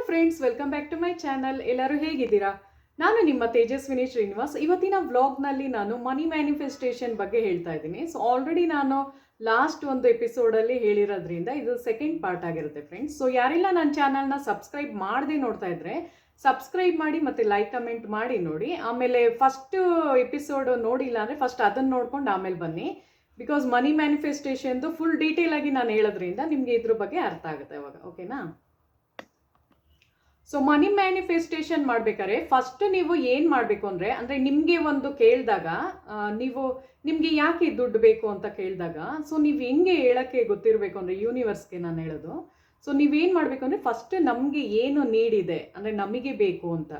Friends, welcome back to my channel. ಎಲ್ಲರೂ ಹೇಗಿದ್ದೀರಾ? ನಾನು ನಿಮ್ಮ ತೇಜಸ್ವಿನಿ ಶ್ರೀನಿವಾಸ್. ಇವತ್ತಿನ ವ್ಲಾಗ್ನಲ್ಲಿ ನಾನು ಮನಿ ಮ್ಯಾನಿಫೆಸ್ಟೇಷನ್ ಬಗ್ಗೆ ಹೇಳ್ತಾ ಇದ್ದೀನಿ. ಸೊ ಆಲ್ರೆಡಿ ನಾನು ಲಾಸ್ಟ್ ಒಂದು ಎಪಿಸೋಡಲ್ಲಿ ಹೇಳಿರೋದ್ರಿಂದ ಇದು ಸೆಕೆಂಡ್ ಪಾರ್ಟ್ ಆಗಿರುತ್ತೆ ಫ್ರೆಂಡ್ಸ್. ಸೊ ಯಾರೆಲ್ಲ ನನ್ನ ಚಾನಲ್ನ ಸಬ್ಸ್ಕ್ರೈಬ್ ಮಾಡದೆ ನೋಡ್ತಾ ಇದ್ರೆ ಸಬ್ಸ್ಕ್ರೈಬ್ ಮಾಡಿ ಮತ್ತು ಲೈಕ್ ಕಮೆಂಟ್ ಮಾಡಿ ನೋಡಿ. ಆಮೇಲೆ ಫಸ್ಟ್ ಎಪಿಸೋಡ್ ನೋಡಿಲ್ಲ ಅಂದರೆ ಫಸ್ಟ್ ಅದನ್ನು ನೋಡ್ಕೊಂಡು ಆಮೇಲೆ ಬನ್ನಿ. ಬಿಕಾಸ್ ಮನಿ ಮ್ಯಾನಿಫೆಸ್ಟೇಷನ್ದು ಫುಲ್ ಡೀಟೇಲ್ ಆಗಿ ನಾನು ಹೇಳೋದ್ರಿಂದ ನಿಮಗೆ ಇದ್ರ ಬಗ್ಗೆ ಅರ್ಥ ಆಗುತ್ತೆ ಅವಾಗ. ಓಕೆನಾ? ಸೊ ಮನಿ ಮ್ಯಾನಿಫೆಸ್ಟೇಷನ್ ಮಾಡ್ಬೇಕಾದ್ರೆ ಫಸ್ಟ್ ನೀವು ಏನು ಮಾಡಬೇಕು ಅಂದರೆ ನಿಮಗೆ ಒಂದು ಕೇಳಿದಾಗ ನಿಮಗೆ ಯಾಕೆ ದುಡ್ಡು ಬೇಕು ಅಂತ ಕೇಳಿದಾಗ, ಸೊ ನೀವು ಹೆಂಗೆ ಹೇಳೋಕ್ಕೆ ಗೊತ್ತಿರಬೇಕು ಅಂದರೆ ಯೂನಿವರ್ಸ್ಗೆ ನಾನು ಹೇಳೋದು. ಸೊ ನೀವೇನು ಮಾಡಬೇಕು ಅಂದರೆ ಫಸ್ಟ್ ನಮಗೆ ಏನು ನೀಡಿದೆ ಅಂದರೆ ನಮಗೆ ಬೇಕು ಅಂತ.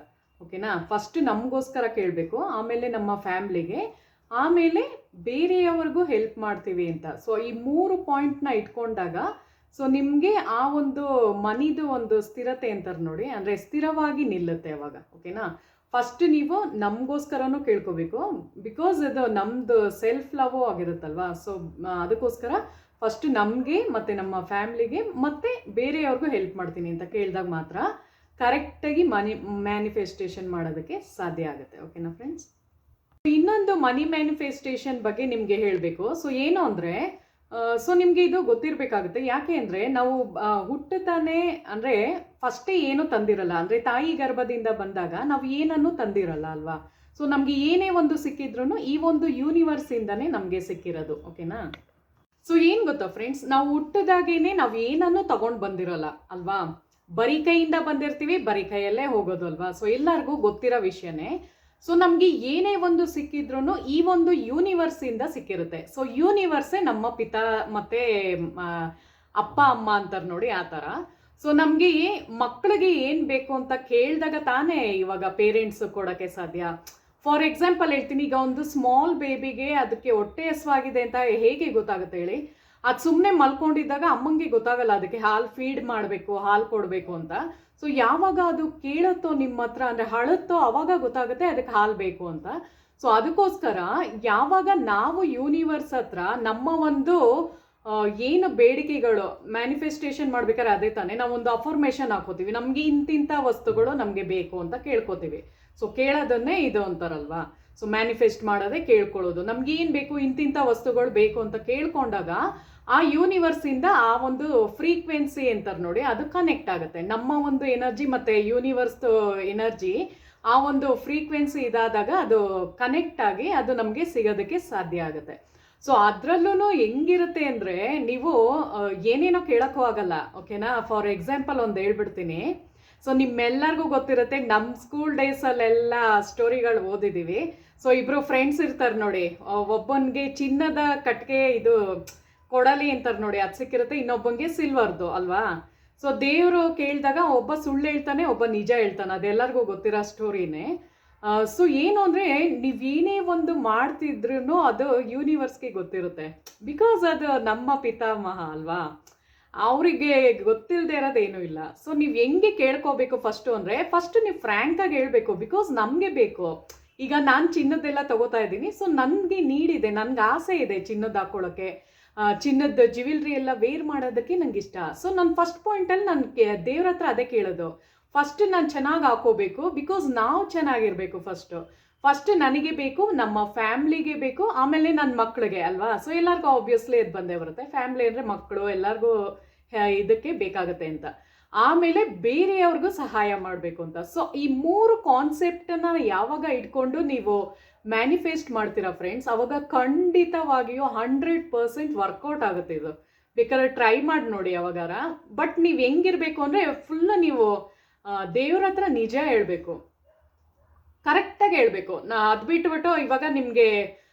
ಓಕೆನಾ? ಫಸ್ಟ್ ನಮಗೋಸ್ಕರ ಕೇಳಬೇಕು, ಆಮೇಲೆ ನಮ್ಮ ಫ್ಯಾಮ್ಲಿಗೆ, ಆಮೇಲೆ ಬೇರೆಯವ್ರಿಗೂ ಹೆಲ್ಪ್ ಮಾಡ್ತೀವಿ ಅಂತ. ಸೊ ಈ 3 ಪಾಯಿಂಟ್ನ ಇಟ್ಕೊಂಡಾಗ ಸೊ ನಿಮಗೆ ಆ ಒಂದು ಮನಿದು ಒಂದು ಸ್ಥಿರತೆ ಅಂತಾರೆ ನೋಡಿ, ಅಂದರೆ ಸ್ಥಿರವಾಗಿ ನಿಲ್ಲುತ್ತೆ ಅವಾಗ. ಓಕೆನಾ? ಫಸ್ಟ್ ನೀವು ನಮಗೋಸ್ಕರನೂ ಕೇಳ್ಕೋಬೇಕು, ಬಿಕಾಸ್ ಅದು ನಮ್ಮದು ಸೆಲ್ಫ್ ಲವ್ ಆಗಿರುತ್ತಲ್ವಾ. ಸೊ ಅದಕ್ಕೋಸ್ಕರ ಫಸ್ಟ್ ನಮಗೆ ಮತ್ತು ನಮ್ಮ ಫ್ಯಾಮ್ಲಿಗೆ ಮತ್ತು ಬೇರೆಯವ್ರಿಗೂ ಹೆಲ್ಪ್ ಮಾಡ್ತೀನಿ ಅಂತ ಕೇಳಿದಾಗ ಮಾತ್ರ ಕರೆಕ್ಟಾಗಿ ಮನಿ ಮ್ಯಾನಿಫೆಸ್ಟೇಷನ್ ಮಾಡೋದಕ್ಕೆ ಸಾಧ್ಯ ಆಗುತ್ತೆ. ಓಕೆನಾ ಫ್ರೆಂಡ್ಸ್? ಇನ್ನೊಂದು ಮನಿ ಮ್ಯಾನಿಫೆಸ್ಟೇಷನ್ ಬಗ್ಗೆ ನಿಮಗೆ ಹೇಳಬೇಕು. ಸೊ ಏನು ಅಂದರೆ, ಸೊ ನಿಮಗೆ ಇದು ಗೊತ್ತಿರಬೇಕಾಗುತ್ತೆ. ಯಾಕೆ ಅಂದರೆ ನಾವು ಹುಟ್ಟುತ್ತಾನೆ ಅಂದರೆ ಫಸ್ಟೇ ಏನೂ ತಂದಿರಲ್ಲ, ಅಂದರೆ ತಾಯಿ ಗರ್ಭದಿಂದ ಬಂದಾಗ ನಾವು ಏನನ್ನೂ ತಂದಿರಲ್ಲ ಅಲ್ವಾ. ಸೊ ನಮಗೆ ಏನೇ ಒಂದು ಸಿಕ್ಕಿದ್ರೂ ಈ ಒಂದು ಯೂನಿವರ್ಸಿಂದನೇ ನಮಗೆ ಸಿಕ್ಕಿರೋದು. ಓಕೆನಾ? ಸೊ ಏನು ಗೊತ್ತಾ ಫ್ರೆಂಡ್ಸ್, ನಾವು ಹುಟ್ಟಿದಾಗೇನೆ ನಾವು ಏನನ್ನೂ ತಗೊಂಡು ಬಂದಿರಲ್ಲ ಅಲ್ವಾ. ಬರೀ ಕೈಯಿಂದ ಬಂದಿರ್ತೀವಿ, ಬರೀ ಕೈಯಲ್ಲೇ ಹೋಗೋದು ಅಲ್ವಾ. ಸೊ ಎಲ್ಲರಿಗೂ ಗೊತ್ತಿರೋ ವಿಷಯನೇ. ಸೊ ನಮಗೆ ಏನೇ ಒಂದು ಸಿಕ್ಕಿದ್ರೂ ಈ ಒಂದು ಯೂನಿವರ್ಸಿಂದ ಸಿಕ್ಕಿರುತ್ತೆ. ಸೊ ಯೂನಿವರ್ಸೇ ನಮ್ಮ ಪಿತಾ ಮತ್ತು ಅಪ್ಪ ಅಮ್ಮ ಅಂತಾರೆ ನೋಡಿ, ಆ ಥರ. ಸೊ ನಮಗೆ ಮಕ್ಕಳಿಗೆ ಏನು ಬೇಕು ಅಂತ ಕೇಳಿದಾಗ ತಾನೇ ಇವಾಗ ಪೇರೆಂಟ್ಸ್ ಕೊಡೋಕ್ಕೆ ಸಾಧ್ಯ. ಫಾರ್ ಎಕ್ಸಾಂಪಲ್ ಹೇಳ್ತೀನಿ, ಈಗ ಒಂದು ಸ್ಮಾಲ್ ಬೇಬಿಗೆ ಅದಕ್ಕೆ ಹೊಟ್ಟೆ ಹಸುವಾಗಿದೆ ಅಂತ ಹೇಗೆ ಗೊತ್ತಾಗುತ್ತೆ ಹೇಳಿ? ಅದು ಸುಮ್ಮನೆ ಮಲ್ಕೊಂಡಿದ್ದಾಗ ಅಮ್ಮಂಗೆ ಗೊತ್ತಾಗಲ್ಲ ಅದಕ್ಕೆ ಹಾಲು ಫೀಡ್ ಮಾಡಬೇಕು, ಹಾಲು ಕೊಡಬೇಕು ಅಂತ. ಸೊ ಯಾವಾಗ ಅದು ಕೇಳುತ್ತೋ ನಿಮ್ಮ ಹತ್ರ, ಅಂದರೆ ಅಳುತ್ತೋ, ಅವಾಗ ಗೊತ್ತಾಗುತ್ತೆ ಅದಕ್ಕೆ ಹಾಲು ಬೇಕು ಅಂತ. ಸೊ ಅದಕ್ಕೋಸ್ಕರ ಯಾವಾಗ ನಾವು ಯೂನಿವರ್ಸ್ ಹತ್ರ ನಮ್ಮ ಒಂದು ಏನು ಬೇಡಿಕೆಗಳು ಮ್ಯಾನಿಫೆಸ್ಟೇಷನ್ ಮಾಡ್ಬೇಕಾದ್ರೆ ಅದೇ ತಾನೇ, ನಾವೊಂದು ಅಫರ್ಮೇಷನ್ ಹಾಕೋತೀವಿ, ನಮಗೆ ಇಂತಿಂಥ ವಸ್ತುಗಳು ನಮಗೆ ಬೇಕು ಅಂತ ಕೇಳ್ಕೊತೀವಿ. ಸೊ ಕೇಳೋದನ್ನೇ ಇದು ಅಂತಾರಲ್ವಾ. ಸೊ ಮ್ಯಾನಿಫೆಸ್ಟ್ ಮಾಡೋದೇ ಕೇಳ್ಕೊಳ್ಳೋದು. ನಮ್ಗೆ ಏನು ಬೇಕು, ಇಂತಿಂಥ ವಸ್ತುಗಳು ಬೇಕು ಅಂತ ಕೇಳ್ಕೊಂಡಾಗ ಆ ಯೂನಿವರ್ಸಿಂದ ಆ ಒಂದು ಫ್ರೀಕ್ವೆನ್ಸಿ ಅಂತಾರೆ ನೋಡಿ, ಅದು ಕನೆಕ್ಟ್ ಆಗುತ್ತೆ. ನಮ್ಮ ಒಂದು ಎನರ್ಜಿ ಮತ್ತು ಯೂನಿವರ್ಸ್ ಎನರ್ಜಿ ಆ ಒಂದು ಫ್ರೀಕ್ವೆನ್ಸಿ ಇದಾದಾಗ ಅದು ಕನೆಕ್ಟ್ ಆಗಿ ಅದು ನಮಗೆ ಸಿಗೋದಕ್ಕೆ ಸಾಧ್ಯ ಆಗುತ್ತೆ. ಸೊ ಅದರಲ್ಲೂ ಹೆಂಗಿರುತ್ತೆ ಅಂದರೆ, ನೀವು ಏನೇನೋ ಕೇಳೋಕ್ಕೂ ಆಗಲ್ಲ. ಓಕೆನಾ? ಫಾರ್ ಎಕ್ಸಾಂಪಲ್ ಒಂದು ಹೇಳ್ಬಿಡ್ತೀನಿ. ಸೊ ನಿಮ್ಮೆಲ್ಲರಿಗೂ ಗೊತ್ತಿರುತ್ತೆ, ನಮ್ಮ ಸ್ಕೂಲ್ ಡೇಸಲ್ಲೆಲ್ಲ ಸ್ಟೋರಿಗಳು ಓದಿದ್ದೀವಿ. ಸೊ ಇಬ್ಬರು ಫ್ರೆಂಡ್ಸ್ ಇರ್ತಾರೆ ನೋಡಿ, ಒಬ್ಬನಿಗೆ ಚಿನ್ನದ ಕಟ್ಟಿಗೆ ಇದು ಕೊಡಲಿ ಅಂತಾರೆ ನೋಡಿ, ಅದು ಸಿಕ್ಕಿರುತ್ತೆ, ಇನ್ನೊಬ್ಬನಿಗೆ ಸಿಲ್ವರ್ದು ಅಲ್ವಾ. ಸೊ ದೇವರು ಕೇಳಿದಾಗ ಒಬ್ಬ ಸುಳ್ಳು ಹೇಳ್ತಾನೆ, ಒಬ್ಬ ನಿಜ ಹೇಳ್ತಾನೆ, ಅದೆಲ್ಲರಿಗೂ ಗೊತ್ತಿರೋ ಸ್ಟೋರಿನೇ. ಸೊ ಏನು ಅಂದರೆ, ನೀವೇನೇ ಒಂದು ಮಾಡ್ತಿದ್ರೂ ಅದು ಯೂನಿವರ್ಸ್ಗೆ ಗೊತ್ತಿರುತ್ತೆ, ಬಿಕಾಸ್ ಅದು ನಮ್ಮ ಪಿತಾಮಹ ಅಲ್ವಾ. ಅವರಿಗೆ ಗೊತ್ತಿಲ್ಲದೆ ಇರೋದೇನೂ ಇಲ್ಲ. ಸೊ ನೀವು ಹೆಂಗೆ ಕೇಳ್ಕೋಬೇಕು ಫಸ್ಟು ಅಂದರೆ, ಫಸ್ಟ್ ನೀವು ಫ್ರ್ಯಾಂಕಾಗಿ ಹೇಳಬೇಕು, ಬಿಕಾಸ್ ನಮಗೆ ಬೇಕು. ಈಗ ನಾನು ಚಿನ್ನದ್ದೆಲ್ಲ ತಗೋತಾ ಇದ್ದೀನಿ, ಸೊ ನನಗೆ ನೀಡಿದೆ, ನನಗೆ ಆಸೆ ಇದೆ ಚಿನ್ನದ ಹಾಕ್ಕೊಳ್ಳೋಕ್ಕೆ, ಚಿನ್ನದ ಜ್ಯುವೆಲ್ರಿ ಎಲ್ಲ ವೇರ್ ಮಾಡೋದಕ್ಕೆ ನನಗೆ ಇಷ್ಟ. ಸೊ ನನ್ನ ಫಸ್ಟ್ ಪಾಯಿಂಟಲ್ಲಿ ನಾನು ದೇವ್ರ ಹತ್ರ ಅದೇ ಕೇಳೋದು, ಫಸ್ಟ್ ನಾನು ಚೆನ್ನಾಗಿ ಹಾಕೋಬೇಕು, ಬಿಕಾಸ್ ನಾವು ಚೆನ್ನಾಗಿರಬೇಕು. ಫಸ್ಟ್ ನನಗೆ ಬೇಕು, ನಮ್ಮ ಫ್ಯಾಮ್ಲಿಗೆ ಬೇಕು, ಆಮೇಲೆ ನನ್ನ ಮಕ್ಕಳಿಗೆ ಅಲ್ವಾ. ಸೊ ಎಲ್ಲರಿಗೂ ಆಬ್ವಿಯಸ್ಲಿ ಇದು ಬಂದೇ ಬರುತ್ತೆ, ಫ್ಯಾಮ್ಲಿ ಅಂದರೆ ಮಕ್ಕಳು ಎಲ್ಲರಿಗೂ ಇದಕ್ಕೆ ಬೇಕಾಗುತ್ತೆ ಅಂತ. ಆಮೇಲೆ ಬೇರೆಯವ್ರಿಗೂ ಸಹಾಯ ಮಾಡಬೇಕು ಅಂತ. ಸೊ ಈ 3 ಕಾನ್ಸೆಪ್ಟನ್ನು ಯಾವಾಗ ಇಟ್ಕೊಂಡು ನೀವು ಮ್ಯಾನಿಫೆಸ್ಟ್ ಮಾಡ್ತೀರಾ ಫ್ರೆಂಡ್ಸ್, ಅವಾಗ ಖಂಡಿತವಾಗಿಯೂ 100% ವರ್ಕೌಟ್ ಆಗುತ್ತೆ. ಇದು ಬೇಕಾದ್ರೆ ಟ್ರೈ ಮಾಡಿ ನೋಡಿ ಯಾವಾಗಾರ. ಬಟ್ ನೀವು ಹೆಂಗಿರಬೇಕು ಅಂದರೆ, ಫುಲ್ ನೀವು ದೇವ್ರ ಹತ್ರ ನಿಜ ಹೇಳಬೇಕು, ಕರೆಕ್ಟಾಗಿ ಹೇಳಬೇಕು. ಅದು ಬಿಟ್ಬಿಟ್ಟು ಇವಾಗ ನಿಮಗೆ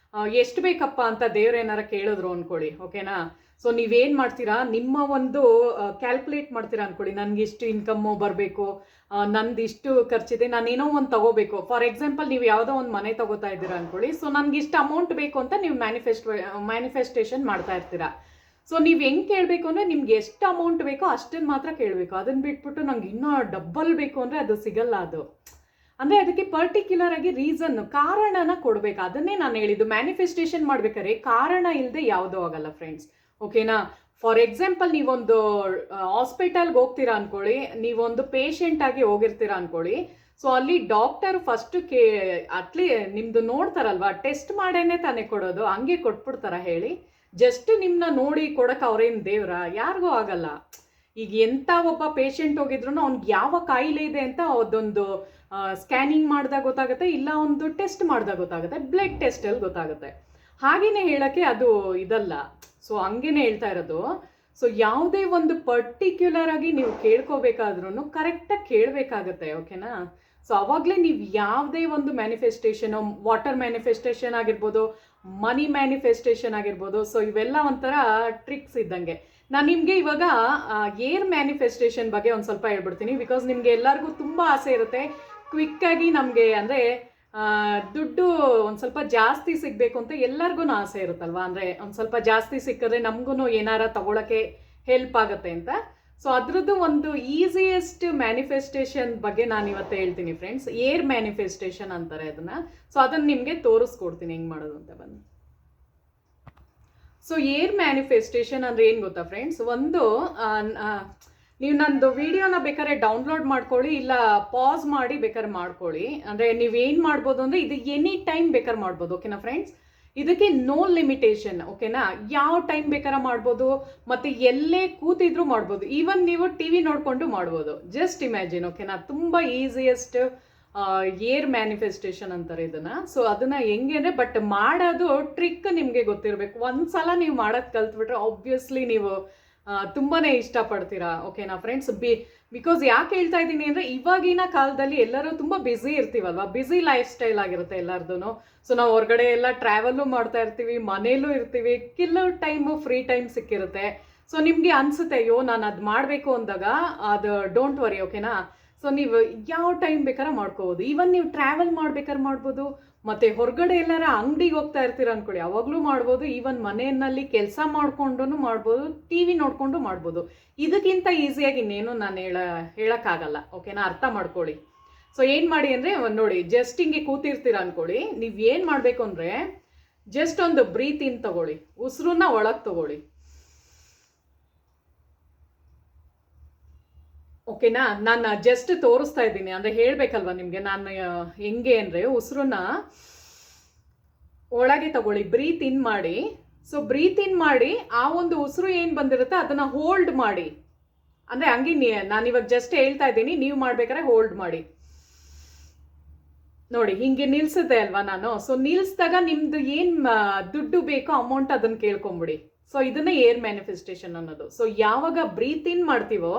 ಎಷ್ಟು ಬೇಕಪ್ಪ ಅಂತ ದೇವ್ರೇನಾರ ಕೇಳಿದ್ರು ಅಂದ್ಕೊಳ್ಳಿ. ಓಕೆನಾ? ಸೊ ನೀವೇನು ಮಾಡ್ತೀರಾ, ನಿಮ್ಮ ಒಂದು ಕ್ಯಾಲ್ಕುಲೇಟ್ ಮಾಡ್ತೀರಾ ಅಂದ್ಕೊಳ್ಳಿ, ನನಗಿಷ್ಟು ಇನ್ಕಮ್ಮು ಬರಬೇಕು, ನಂದು ಇಷ್ಟು ಖರ್ಚಿದೆ, ನಾನೇನೋ ಒಂದು ತಗೋಬೇಕು. ಫಾರ್ ಎಕ್ಸಾಂಪಲ್ ನೀವು ಯಾವುದೋ ಒಂದು ಮನೆ ತಗೋತಾ ಇದ್ದೀರಾ ಅಂದ್ಕೊಳ್ಳಿ. ಸೊ ನನಗಿಷ್ಟು ಅಮೌಂಟ್ ಬೇಕು ಅಂತ ನೀವು ಮ್ಯಾನಿಫೆಸ್ಟೇಷನ್ ಮಾಡ್ತಾ ಇರ್ತೀರಾ. ಸೊ ನೀವು ಹೆಂಗೆ ಕೇಳಬೇಕು ಅಂದರೆ, ನಿಮ್ಗೆ ಎಷ್ಟು ಅಮೌಂಟ್ ಬೇಕೋ ಅಷ್ಟನ್ನು ಮಾತ್ರ ಕೇಳಬೇಕು. ಅದನ್ನು ಬಿಟ್ಬಿಟ್ಟು ನಂಗೆ ಇನ್ನೂ ಡಬ್ಬಲ್ ಬೇಕು ಅಂದರೆ ಅದು ಸಿಗಲ್ಲ. ಅದು ಅಂದರೆ ಅದಕ್ಕೆ ಪರ್ಟಿಕ್ಯುಲರ್ ಆಗಿ ರೀಸನ್ನು, ಕಾರಣನ ಕೊಡಬೇಕು. ಅದನ್ನೇ ನಾನು ಹೇಳಿದ್ದು, ಮ್ಯಾನಿಫೆಸ್ಟೇಷನ್ ಮಾಡ್ಬೇಕಾದ್ರೆ ಕಾರಣ ಇಲ್ಲದೆ ಯಾವುದೂ ಆಗಲ್ಲ ಫ್ರೆಂಡ್ಸ್. ಓಕೆನಾ? ಫಾರ್ ಎಕ್ಸಾಂಪಲ್ ನೀವೊಂದು ಹಾಸ್ಪಿಟಲ್ಗೆ ಹೋಗ್ತೀರಾ ಅನ್ಕೊಳ್ಳಿ, ನೀವೊಂದು ಪೇಷಂಟ್ ಆಗಿ ಹೋಗಿರ್ತೀರಾ ಅನ್ಕೊಳ್ಳಿ. ಸೊ ಅಲ್ಲಿ ಡಾಕ್ಟರ್ ಫಸ್ಟ್ ನಿಮ್ದು ನೋಡ್ತಾರಲ್ವಾ, ಟೆಸ್ಟ್ ಮಾಡೇನೆ ತಾನೇ ಕೊಡೋದು, ಹಂಗೆ ಕೊಟ್ಬಿಡ್ತಾರ ಹೇಳಿ? ಜಸ್ಟ್ ನಿಮ್ಮನ್ನ ನೋಡಿ ಕೊಡಕ್ಕೆ ಅವ್ರೇನು ದೇವ್ರ? ಯಾರಿಗೂ ಆಗಲ್ಲ. ಈಗ ಎಂಥ ಒಬ್ಬ ಪೇಷಂಟ್ ಹೋಗಿದ್ರು ಅವ್ನಿಗೆ ಯಾವ ಕಾಯಿಲೆ ಇದೆ ಅಂತ ಅದೊಂದು ಸ್ಕ್ಯಾನಿಂಗ್ ಮಾಡಿದಾಗ ಗೊತ್ತಾಗುತ್ತೆ, ಇಲ್ಲ ಒಂದು ಟೆಸ್ಟ್ ಮಾಡಿದಾಗ ಗೊತ್ತಾಗುತ್ತೆ, ಬ್ಲಡ್ ಟೆಸ್ಟಲ್ಲಿ ಗೊತ್ತಾಗುತ್ತೆ. ಹಾಗೇನೆ ಹೇಳಕ್ಕೆ ಅದು ಇದಲ್ಲ. ಸೊ ಹಂಗೇನೆ ಹೇಳ್ತಾ ಇರೋದು. ಸೊ ಯಾವುದೇ ಒಂದು ಪರ್ಟಿಕ್ಯುಲರ್ ಆಗಿ ನೀವು ಕೇಳ್ಕೋಬೇಕಾದ್ರೂ ಕರೆಕ್ಟಾಗಿ ಕೇಳಬೇಕಾಗತ್ತೆ, ಓಕೆನಾ? ಸೊ ಅವಾಗಲೇ ನೀವು ಯಾವುದೇ ಒಂದು ಮ್ಯಾನಿಫೆಸ್ಟೇಷನ್, ವಾಟರ್ ಮ್ಯಾನಿಫೆಸ್ಟೇಷನ್ ಆಗಿರ್ಬೋದು, ಮನಿ ಮ್ಯಾನಿಫೆಸ್ಟೇಷನ್ ಆಗಿರ್ಬೋದು, ಸೊ ಇವೆಲ್ಲ ಒಂಥರ ಟ್ರಿಕ್ಸ್ ಇದ್ದಂಗೆ. ನಾನು ನಿಮಗೆ ಇವಾಗ ಏರ್ ಮ್ಯಾನಿಫೆಸ್ಟೇಷನ್ ಬಗ್ಗೆ ಒಂದು ಸ್ವಲ್ಪ ಹೇಳ್ಬಿಡ್ತೀನಿ. ಬಿಕಾಸ್ ನಿಮಗೆ ಎಲ್ಲರಿಗೂ ತುಂಬ ಆಸೆ ಇರುತ್ತೆ ಕ್ವಿಕ್ಕಾಗಿ ನಮಗೆ, ಅಂದರೆ ದುಡ್ಡು ಒಂದು ಸ್ವಲ್ಪ ಜಾಸ್ತಿ ಸಿಗಬೇಕು ಅಂತ ಎಲ್ಲರಿಗೂ ಆಸೆ ಇರುತ್ತಲ್ವ. ಅಂದರೆ ಒಂದು ಸ್ವಲ್ಪ ಜಾಸ್ತಿ ಸಿಕ್ಕಿದ್ರೆ ನಮಗೂ ಏನಾರ ತಗೊಳಕ್ಕೆ ಹೆಲ್ಪ್ ಆಗುತ್ತೆ ಅಂತ. ಸೊ ಅದ್ರದ್ದು ಒಂದು ಈಸಿಯೆಸ್ಟ್ ಮ್ಯಾನಿಫೆಸ್ಟೇಷನ್ ಬಗ್ಗೆ ನಾನು ಇವತ್ತು ಹೇಳ್ತೀನಿ ಫ್ರೆಂಡ್ಸ್. ಏರ್ ಮ್ಯಾನಿಫೆಸ್ಟೇಷನ್ ಅಂತಾರೆ ಅದನ್ನು. ಸೊ ಅದನ್ನು ನಿಮಗೆ ತೋರಿಸ್ಕೊಡ್ತೀನಿ ಹೆಂಗೆ ಮಾಡೋದು ಅಂತ ಬನ್ನಿ. ಸೊ ಏರ್ ಮ್ಯಾನಿಫೆಸ್ಟೇಷನ್ ಅಂದರೆ ಏನು ಗೊತ್ತಾ ಫ್ರೆಂಡ್ಸ್? ಒಂದು ನೀವು ನಂದು ವಿಡಿಯೋನ ಬೇಕಾದ್ರೆ ಡೌನ್ಲೋಡ್ ಮಾಡ್ಕೊಳ್ಳಿ, ಇಲ್ಲ ಪಾಸ್ ಮಾಡಿ ಬೇಕಾದ್ರೆ ಮಾಡ್ಕೊಳ್ಳಿ. ಅಂದರೆ ನೀವೇನು ಮಾಡ್ಬೋದು ಅಂದರೆ ಇದು ಎನಿ ಟೈಮ್ ಬೇಕಾದ್ರೆ ಮಾಡ್ಬೋದು, ಓಕೆನಾ ಫ್ರೆಂಡ್ಸ್? ಇದಕ್ಕೆ ನೋ ಲಿಮಿಟೇಷನ್, ಓಕೆನಾ? ಯಾವ ಟೈಮ್ ಬೇಕಾದ್ರೆ ಮಾಡ್ಬೋದು, ಮತ್ತು ಎಲ್ಲೇ ಕೂತಿದ್ರು ಮಾಡ್ಬೋದು. ಈವನ್ ನೀವು ಟಿ ವಿ ನೋಡಿಕೊಂಡು ಮಾಡ್ಬೋದು. ಜಸ್ಟ್ ಇಮ್ಯಾಜಿನ್, ಓಕೆನಾ? ತುಂಬ ಈಸಿಯೆಸ್ಟ್ ಏರ್ ಮ್ಯಾನಿಫೆಸ್ಟೇಷನ್ ಅಂತಾರೆ ಇದನ್ನು. ಸೊ ಅದನ್ನು ಹೆಂಗೆ ಅಂದರೆ, ಬಟ್ ಮಾಡೋದು ಟ್ರಿಕ್ ನಿಮಗೆ ಗೊತ್ತಿರಬೇಕು. ಒಂದ್ಸಲ ನೀವು ಮಾಡೋದು ಕಲ್ತ್ಬಿಟ್ರೆ ಆಬ್ವಿಯಸ್ಲಿ ನೀವು ತುಂಬಾ ಇಷ್ಟಪಡ್ತೀರಾ, ಓಕೆನಾ ಫ್ರೆಂಡ್ಸ್? ಬಿಕಾಸ್ ಯಾಕೆ ಹೇಳ್ತಾ ಇದ್ದೀನಿ ಅಂದರೆ, ಇವಾಗಿನ ಕಾಲದಲ್ಲಿ ಎಲ್ಲರೂ ತುಂಬ ಬ್ಯುಸಿ ಇರ್ತೀವಲ್ವ, ಬ್ಯುಸಿ ಲೈಫ್ ಸ್ಟೈಲ್ ಆಗಿರುತ್ತೆ ಎಲ್ಲರದ್ದು. ಸೊ ನಾವು ಹೊರಗಡೆ ಎಲ್ಲ ಟ್ರಾವೆಲ್ಲು ಮಾಡ್ತಾ ಇರ್ತೀವಿ, ಮನೇಲೂ ಇರ್ತೀವಿ, ಕೆಲವು ಟೈಮು ಫ್ರೀ ಟೈಮ್ ಸಿಕ್ಕಿರುತ್ತೆ. ಸೊ ನಿಮಗೆ ಅನಿಸುತ್ತೆ, ಅಯ್ಯೋ ನಾನು ಅದು ಮಾಡಬೇಕು ಅಂದಾಗ ಅದು ಡೋಂಟ್ ವರಿ, ಓಕೆನಾ? ಸೊ ನೀವು ಯಾವ ಟೈಮ್ ಬೇಕಾದ್ರೆ ಮಾಡ್ಕೋಬೋದು. ಈವನ್ ನೀವು ಟ್ರಾವೆಲ್ ಮಾಡ್ಬೇಕಾದ್ರೆ ಮಾಡ್ಬೋದು, ಮತ್ತು ಹೊರಗಡೆ ಎಲ್ಲಾರ ಅಂಗಡಿಗೆ ಹೋಗ್ತಾ ಇರ್ತೀರ ಅಂದ್ಕೊಳ್ಳಿ, ಅವಾಗಲೂ ಮಾಡ್ಬೋದು. ಈವನ್ ಮನೆಯಲ್ಲಿ ಕೆಲಸ ಮಾಡ್ಕೊಂಡು ಮಾಡ್ಬೋದು, ಟಿ ವಿ ನೋಡಿಕೊಂಡು ಮಾಡ್ಬೋದು. ಇದಕ್ಕಿಂತ ಈಸಿಯಾಗಿ ಇನ್ನೇನು ನಾನು ಹೇಳೋಕ್ಕಾಗಲ್ಲ, ಓಕೆನಾ? ಅರ್ಥ ಮಾಡ್ಕೊಳ್ಳಿ. ಸೊ ಏನು ಮಾಡಿ ಅಂದರೆ, ನೋಡಿ, ಜಸ್ಟ್ ಹಿಂಗೆ ಕೂತಿರ್ತೀರ ಅಂದ್ಕೊಳ್ಳಿ, ನೀವು ಏನು ಮಾಡಬೇಕು ಅಂದರೆ, ಜಸ್ಟ್ ಒಂದು ಬ್ರೀತ್ ಇನ್ ತಗೊಳ್ಳಿ, ಉಸಿರನ್ನ ಒಳಗೆ ತಗೊಳ್ಳಿ, ಓಕೆನಾ? ನಾನು ಜಸ್ಟ್ ತೋರಿಸ್ತಾ ಇದ್ದೀನಿ, ಅಂದರೆ ಹೇಳಬೇಕಲ್ವ ನಿಮಗೆ ನಾನು ಹೆಂಗೆ ಅಂದರೆ, ಉಸಿರನ್ನ ಒಳಗೆ ತಗೊಳ್ಳಿ, ಬ್ರೀತ್ ಇನ್ ಮಾಡಿ. ಸೊ ಬ್ರೀತ್ ಇನ್ ಮಾಡಿ ಆ ಒಂದು ಉಸಿರು ಏನು ಬಂದಿರುತ್ತೆ ಅದನ್ನು ಹೋಲ್ಡ್ ಮಾಡಿ. ಅಂದರೆ ಹಂಗೆ ನಾನಿವಾಗ ಜಸ್ಟ್ ಹೇಳ್ತಾ ಇದ್ದೀನಿ, ನೀವು ಮಾಡ್ಬೇಕಾದ್ರೆ ಹೋಲ್ಡ್ ಮಾಡಿ. ನೋಡಿ ಹಿಂಗೆ ನಿಲ್ಸಿದೆ ಅಲ್ವಾ ನಾನು. ಸೊ ನಿಲ್ಸಿದಾಗ ನಿಮ್ದು ಏನು ದುಡ್ಡು ಬೇಕೋ ಅಮೌಂಟ್ ಅದನ್ನು ಕೇಳ್ಕೊಂಬಿಡಿ. ಸೊ ಇದನ್ನೇ ಏರ್ ಮ್ಯಾನಿಫೆಸ್ಟೇಷನ್ ಅನ್ನೋದು. ಸೊ ಯಾವಾಗ ಬ್ರೀತ್ ಇನ್ ಮಾಡ್ತೀವೋ